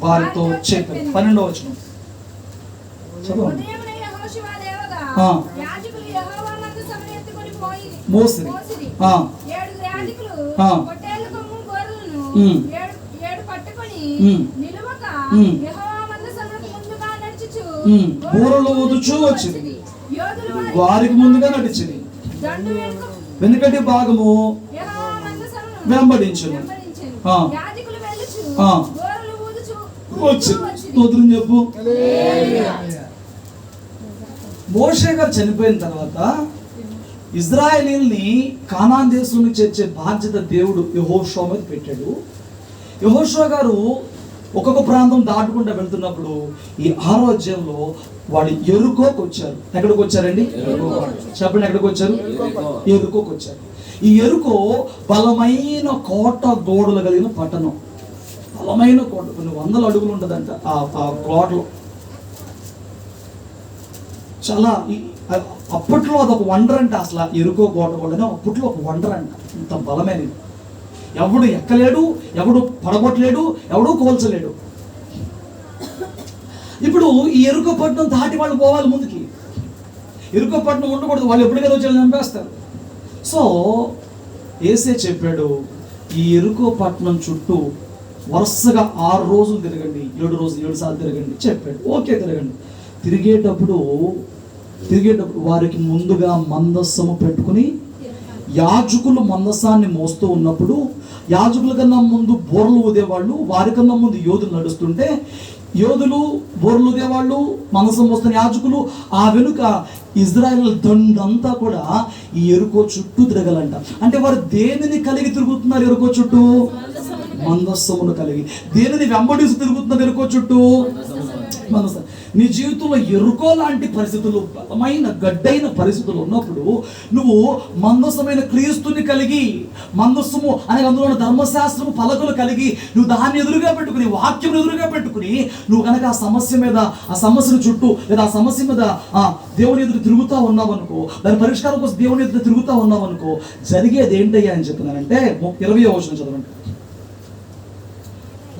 వారితో చెప్పారు. 12వ వచనం మోసిరి. బూరలు ఊదుచూ వచ్చింది, వారికి ముందుగా నడిచింది, వెనుకటి భాగము వెంబడించును. స్తోత్రం చెప్పు. మోషే గారు చనిపోయిన తర్వాత ఇజ్రాయేలీల్ని కానాన్ దేశంలో చేర్చే బాధ్యత దేవుడు యెహోషువ మీద పెట్టాడు. యెహోషువ గారు ఒక్కొక్క ప్రాంతం దాటుకుంటూ వెళ్తున్నప్పుడు ఈ 6వ అధ్యాయంలో వాడు ఎరుకోకు వచ్చారు. ఎక్కడికి వచ్చారండి? చెప్పండి, ఎక్కడికి వచ్చారు? ఎరుకోకు వచ్చారు. ఈ ఎరుకో బలమైన కోట గోడలు కలిగిన పట్టణం, బలమైన కోట, కొన్ని 100 అడుగులు ఉంటుందంట ఆ కోటలో. చాలా అప్పట్లో అదొక వండర్ అంట. అసలు ఎరుకో కోట కూడా అప్పట్లో ఒక వండర్ అంట, ఇంత బలమైనది. ఎవడు ఎక్కలేడు, ఎవడు పడగొట్టలేడు, ఎవడు కోల్చలేడు. ఇప్పుడు ఈ ఎరుకో పట్టణం దాటి వాళ్ళు పోవాలి ముందుకి. ఎరుకో పట్టణం ఉండకూడదు, వాళ్ళు ఎప్పటికైనా వచ్చి చంపేస్తారు. సో యేసే చెప్పాడు, ఈ ఎరుకో పట్టణం చుట్టూ వరుసగా 6 రోజులు తిరగండి, 7 సార్లు తిరగండి చెప్పాడు. ఓకే, తిరగండి. తిరిగేటప్పుడు వారికి ముందుగా మందస్సము పెట్టుకుని, యాజకులు మందసాన్ని మోస్తూ ఉన్నప్పుడు యాజకుల కన్నా ముందు బోర్లు ఊదేవాళ్ళు, వారికన్నా ముందు యోధులు నడుస్తుంటే యోధులు బోర్లు ఊదేవాళ్ళు, మందసం మోస్తున్న యాజకులు, ఆ వెనుక ఇజ్రాయేల్ దండంతా కూడా ఈ ఎరుకో చుట్టూ తిరగాలంట. అంటే వారు దేనిని కలిగి తిరుగుతున్నారు? ఎరుకో చుట్టూ మందస్సమును కలిగి. దేనిని వెంబడిస్తూ తిరుగుతున్నారు? ఎరుకో చుట్టూ మందస్సం. నీ జీవితంలో ఎరుకో లాంటి పరిస్థితులు, బలమైన గడ్డైన పరిస్థితులు ఉన్నప్పుడు నువ్వు మందసమైన క్రీస్తుని కలిగి, మందస్సము అనే అందులో ధర్మశాస్త్రము పలకలు కలిగి నువ్వు దాన్ని ఎదురుగా పెట్టుకుని, వాక్యం ఎదురుగా పెట్టుకుని నువ్వు కనుక ఆ సమస్యను చుట్టూ లేదా ఆ సమస్య మీద దేవుని ఎదురు తిరుగుతూ ఉన్నావు అనుకో, దాని పరిష్కారం కోసం దేవుని ఎదురు తిరుగుతూ ఉన్నావు అనుకో, జరిగేది ఏంటయ్యా అని చెప్తున్నానంటే 20వ వచనం చదవండి.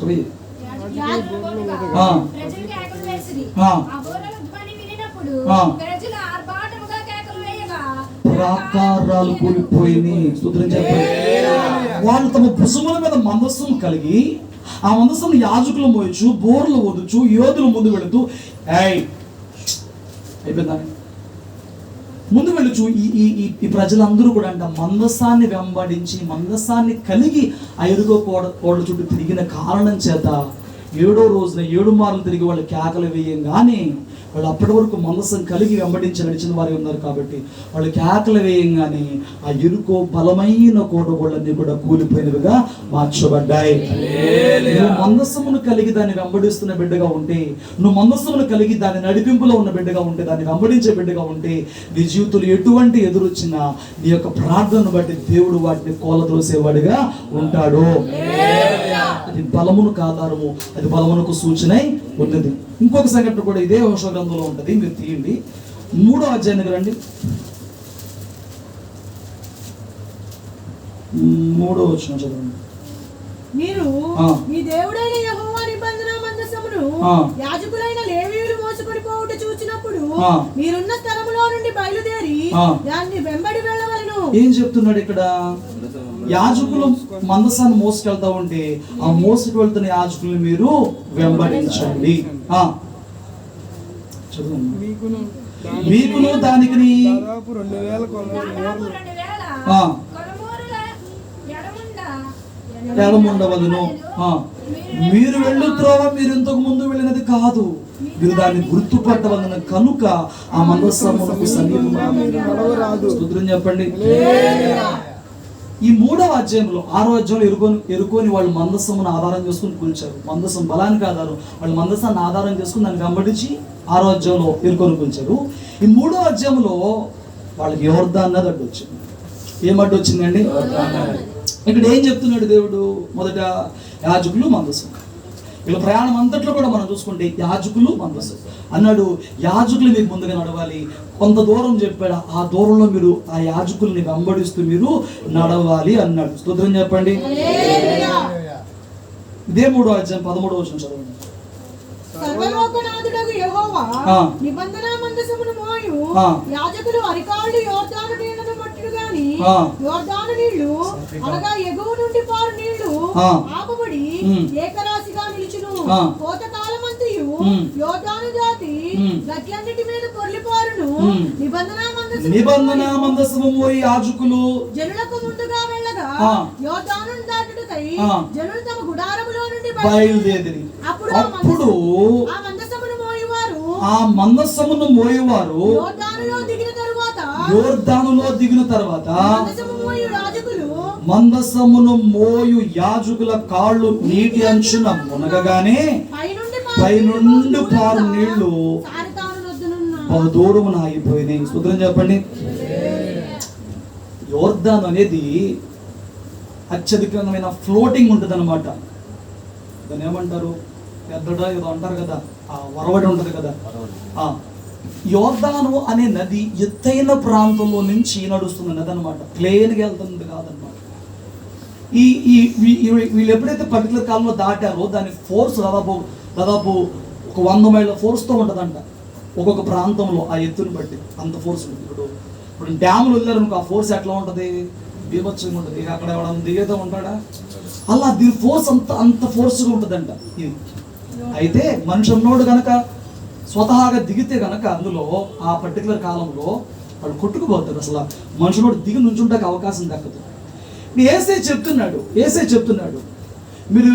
20 ప్రాకారాలు కూలిపోయినాయి. స్తోత్రం చెప్పండి. వాళ్ళు తమ భుజముల మీద మందస్సును కలిగి ఆ మందస్సును యాజకులు మోయచ్చు, బోర్లు వదుచు, యోధులు ముందు వెళుతూ అయిపోయిందా ముందు వెళ్ళుచు ఈ ప్రజలందరూ కూడా అంట మందస్సాన్ని వెంబడించి మందస్సాన్ని కలిగి ఆ ఎరుగో కోళ్ళ చుట్టూ తిరిగిన కారణం చేత 7వ రోజున 7 మార్లు తిరిగి వాళ్ళు కేకలు వేయంగానే వాళ్ళు అప్పటి వరకు మందస్సం కలిగి వెంబడించి నడిచిన వారే ఉన్నారు కాబట్టి వాళ్ళు కేకలు వేయంగానే ఆ ఎరుకో బలమైన కోటగోళ్ళన్నీ కూడా కూలిపోయినవిగా మార్చబడ్డాయి. నువ్వు మందస్సమును కలిగి దాన్ని వెంబడిస్తున్న బిడ్డగా ఉంటే, నువ్వు మందస్సమును కలిగి దాని నడిపింపులో ఉన్న బిడ్డగా ఉంటే, దాన్ని వెంబడించే బిడ్డగా ఉంటే, నీ జీవితంలో ఎటువంటి ఎదురొచ్చినా నీ యొక్క ప్రార్థనను బట్టి దేవుడు వాటిని కోలద్రోసేవాడిగా ఉంటాడు. అది బలమునకు ఆధారము, అది బలమునకు సూచనై ఉన్నది. ఇంకొక సంఘటన కూడా ఇదే యెహోషువ గ్రంథంలో ఉంటుంది, మీరు తీయండి. 3వ అధ్యాయానికి రండి. 3వ వచనం చదవండి. మీరు మీ దేవుడైన యెహోవా నిబంధన మందసమును యాజకులైన లేవీయులు మోసుకొని పోవుట చూచినప్పుడు మీరున్న స్థలములో నుండి బయలుదేరి దాన్ని వెంబడి వెళ్ళవలెను. ఏం చెప్తున్నాడు ఇక్కడ? యాజకులు మందసాన్ని మోసుకెళ్తా ఉంటే ఆ మోసుకు వెళ్తున్న యాజకుల్ని మీరు వెంబడించండి. మీకును దానికి దాదాపు 2000 ఎడముండవలను. మీరు వెళ్ళు త్రోవ మీరు ఇంతకు ముందు వెళ్ళినది కాదు, మీరు దాన్ని గుర్తుపట్టవలను కనుక ఆ మందసమునకు సమీపం. చెప్పండి. ఈ 3వ అధ్యాయంలో 6వ అధ్యాయంలో ఎరుకోని వాళ్ళు మందస్సమును ఆధారం చేసుకుని కూల్చారు. మందస్సం బలానికి ఆధారం, వాళ్ళు మందస్సాన్ని ఆధారం చేసుకుని దాన్ని వెంబడించి 6వ అధ్యాయంలో ఎరుకొని కూల్చారు. ఈ 3వ అధ్యాయంలో వాళ్ళకి యోర్దాను నది అడ్డు వచ్చింది. ఏం అడ్డు వచ్చిందండి? ఇక్కడ ఏం చెప్తున్నాడు దేవుడు? మొదట యాజకులు మందస్సం. ఇలా ప్రయాణం అంతట్లో కూడా మనం చూసుకుంటే యాజకులు మందస్సం అన్నాడు. యాజకులు మీకు ముందుగా నడవాలి. కొంత దూరం చెప్పాడు, ఆ దూరంలో మీరు ఆ యాజకుల్ని వెంబడిస్తూ మీరు నడవాలి అన్నాడు. స్తోత్రం చెప్పండి. ఇదే 3వ అధ్యాయం 13వ వచనం చదవండి. సర్వలోకనాథుడగు యెహోవా నిబంధన మందసమును మోయు యాజకులు అరికాళ్ళు యోర్దాను నీళ్లను మట్టును గాని యోర్దాను నీళ్లు అనగా ఎగువ నుండి పారు నీళ్లు ఆపబడి ఏకరాశిగా నిలుచును. కోతకాలమంతయు యోర్దాను జాతి గట్లన్నిటి మీద పొర్లిపారును. నిబంధన మందసము మోయి యాజకులు జనులకు ముందుగా వెళ్ళగా యోర్దాను దాటుటకై జనులు తమ గుడారములో నుండి బయలుదేరి అప్పుడు ఆ మందసమును మోయువారు యోర్దానులో దిగిన తరువాత మందసమును మోయు యాజకుల కాళ్ళు నీటి అంచున మునగగానే పైనుండి పారు నీళ్లు దూరమున ఆగిపోయినాయి. స్తోత్రం చెప్పండి. యోర్దాను అనేది అత్యధికమైన ఫ్లోటింగ్ ఉంటుంది అనమాట. దాన్ని ఏమంటారు? పెద్దడా ఏదో అంటారు కదా, ఆ వరవడి ఉంటుంది కదా. యోర్దాను అనే నది ఎత్తైన ప్రాంతంలో నుంచి నడుస్తున్న నది అనమాట, ప్లేన్గా వెళ్తుంది కాదనమాట. వీళ్ళు ఎప్పుడైతే పర్టికులర్ కాలంలో దాటారో దాని ఫోర్స్ దాదాపు ఒక 100 మైళ్ళ ఫోర్స్తో ఉంటుందంట. ఒక్కొక్క ప్రాంతంలో ఆ ఎత్తుని బట్టి అంత ఫోర్స్ ఉంటుంది. ఇప్పుడు డ్యాములు వెళ్ళారనుకో, ఆ ఫోర్స్ ఎట్లా ఉంటుంది? బీభత్సంగా ఉంటుంది. అక్కడ ఎవడన్నా దిగేదో ఉంటాడా? అలా దీని ఫోర్స్ అంత ఫోర్స్గా ఉంటుందంట ఇది. అయితే మనిషి ఉన్నోడు కనుక స్వతహాగా దిగితే కనుక అందులో ఆ పర్టికులర్ కాలంలో వాళ్ళు కొట్టుకుపోతారు. అసలు మనుషులోడు దిగి నుంచుంటాక అవకాశం దక్కదు. ఏసై చెప్తున్నాడు మీరు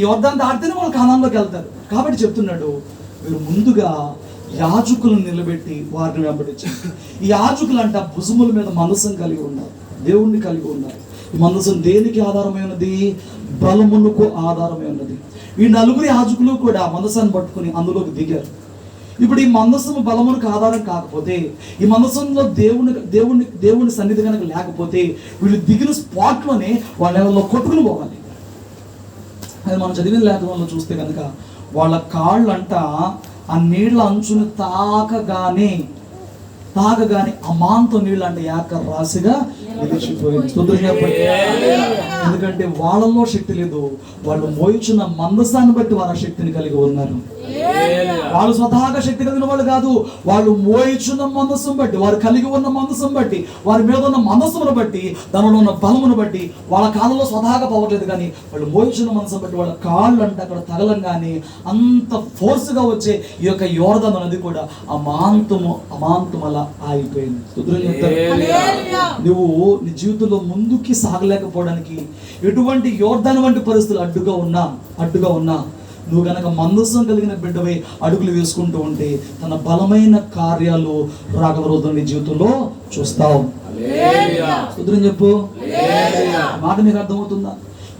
యోర్దాను దాటితేనే వాళ్ళు కానాన్లోకి వెళ్తారు. కాబట్టి చెప్తున్నాడు, మీరు ముందుగా యాజకులను నిలబెట్టి వారిని వెంబడించారు. ఈ యాజకులు అంట భుజముల మీద మనసం కలిగి ఉన్నారు, దేవుణ్ణి కలిగి ఉన్నారు. ఈ మనసం దేనికి ఆధారమైనది? బలమునకు ఆధారమైనది. ఈ 4 యాజకులు కూడా మందసాన్ని పట్టుకుని అందులోకి దిగారు. ఇప్పుడు ఈ మందసము బలమునకు ఆధారం కాకపోతే, ఈ మందసంలో దేవుని సన్నిధి కనుక లేకపోతే, వీళ్ళు దిగిన స్పాట్లోనే వాళ్ళ కొట్టుకుని పోవాలి. అది మనం చదివిన లేఖనంలో చూస్తే కనుక వాళ్ళ కాళ్ళంట ఆ నీళ్ల అంచుని తాకగానే అమాంతం నీళ్ళు అంటే ఏక రాశిగా నిలిచిపోయింది. ఎందుకంటే వాళ్ళలో శక్తి లేదు, వాళ్ళు మోయించిన మందసాన్ని బట్టి వారు ఆ శక్తిని కలిగి ఉన్నారు. వాళ్ళు స్వతహాగా శక్తి కలిగిన వాళ్ళు కాదు. వాళ్ళు మోయిచున్న మందసం బట్టి, వారు కలిగి ఉన్న మందసం బట్టి, వారి మీద ఉన్న మందసమును బట్టి, దానిలో ఉన్న బలమును బట్టి, వాళ్ళ కాళ్ళలో స్వతహాగా పోవట్లేదు, కానీ వాళ్ళు మోయిచున్న మందసం బట్టి వాళ్ళ కాళ్ళు అంటే అక్కడ తగలంగానే అంత ఫోర్స్గా వచ్చే ఈ యొక్క యోర్దాను నది కూడా అమాంతం అలా ఆగిపోయింది. నువ్వు నీ జీవితంలో ముందుకి సాగలేకపోవడానికి ఎటువంటి యోర్దాను వంటి పరిస్థితులు అడ్డుగా ఉన్నా నువ్వు గనక మందసం కలిగిన బిడ్డవై అడుగులు వేసుకుంటూ ఉంటే తన బలమైన కార్యాలు రాగల రోజున నీ జీవితంలో చూస్తావు. చెప్పు, మాట మీకు అర్థమవుతుందా?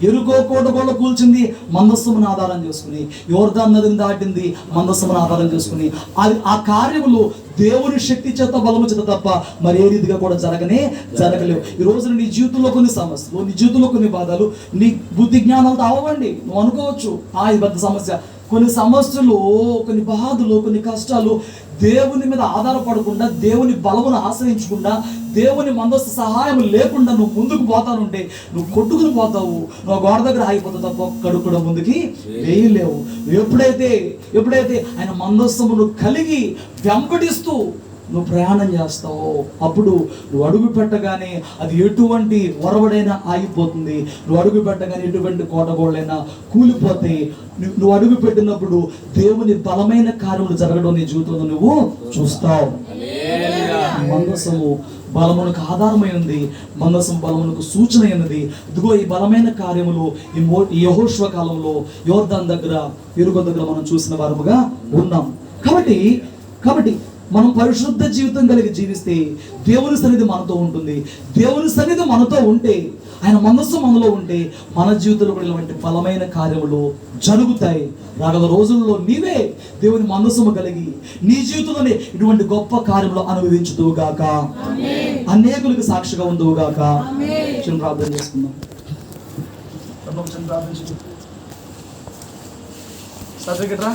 ఎరుకో కోటగోళ్ళ కూల్చింది మందస్సమును ఆధారం చేసుకుని, యోర్దాను నదిని దాటింది మందస్సమును ఆధారం చేసుకుని. అది ఆ కార్యములు దేవుని శక్తి చేత బలము చేత తప్ప మరి ఏ రీతిగా కూడా జరగలేవు. ఈ రోజున నీ జీవితంలో కొన్ని సమస్యలు, నీ జీవితంలో కొన్ని బాధలు, నీ బుద్ధి జ్ఞానాలతో అవ్వండి. నువ్వు అనుకోవచ్చు ఇది పెద్ద సమస్య. కొన్ని సమస్యలు, కొన్ని బాధలు, కొన్ని కష్టాలు దేవుని మీద ఆధారపడకుండా, దేవుని బలమును ఆశ్రయించకుండా, దేవుని మందస్సు సహాయం లేకుండా నువ్వు ముందుకు పోతానుంటే నువ్వు కొట్టుకుని పోతావు. నువ్వు గోడ దగ్గర ఆగిపోతావు తప్ప ఒక్కడు కూడా ముందుకి వేయలేవు. ఎప్పుడైతే ఆయన మందస్సును కలిగి వెంబడిస్తూ నువ్వు ప్రయాణం చేస్తావో అప్పుడు నువ్వు అడుగు పెట్టగానే అది ఎటువంటి వరవడైనా ఆగిపోతుంది. నువ్వు అడుగు పెట్టగానే ఎటువంటి కోటగోళ్ళైనా కూలిపోతాయి. నువ్వు అడుగు పెట్టినప్పుడు దేవుని బలమైన కార్యములు జరగడం నీ జీవితంలో నువ్వు చూస్తావు. మందసము బలమునకు ఆధారమై ఉంది, మందసం బలమునకు సూచన అయినది. ఇదిగో ఈ బలమైన కార్యములు ఈ యెహోషువ కాలంలో యోర్దాను దగ్గర, ఎరుకో దగ్గర మనం చూసిన వారముగా ఉన్నాం. కాబట్టి మనం పరిశుద్ధ జీవితం కలిగి జీవిస్తే దేవుని సన్నిధి మనతో ఉంటుంది. దేవుని సన్నిధి మనతో ఉంటే, ఆయన మనస్సు మనలో ఉంటే మన జీవితంలో కూడా ఇలాంటి బలమైన కార్యములు జరుగుతాయి. రాగల రోజుల్లో నీవే దేవుని మనస్సును కలిగి నీ జీవితంలోనే ఇటువంటి గొప్ప కార్యములు అనుభవించుదువుగాక, అనేకులకు సాక్షిగా ఉందువుగాక. చిన్న ప్రార్థన చేసుకుందాం. సర్టిఫికెట్ రా.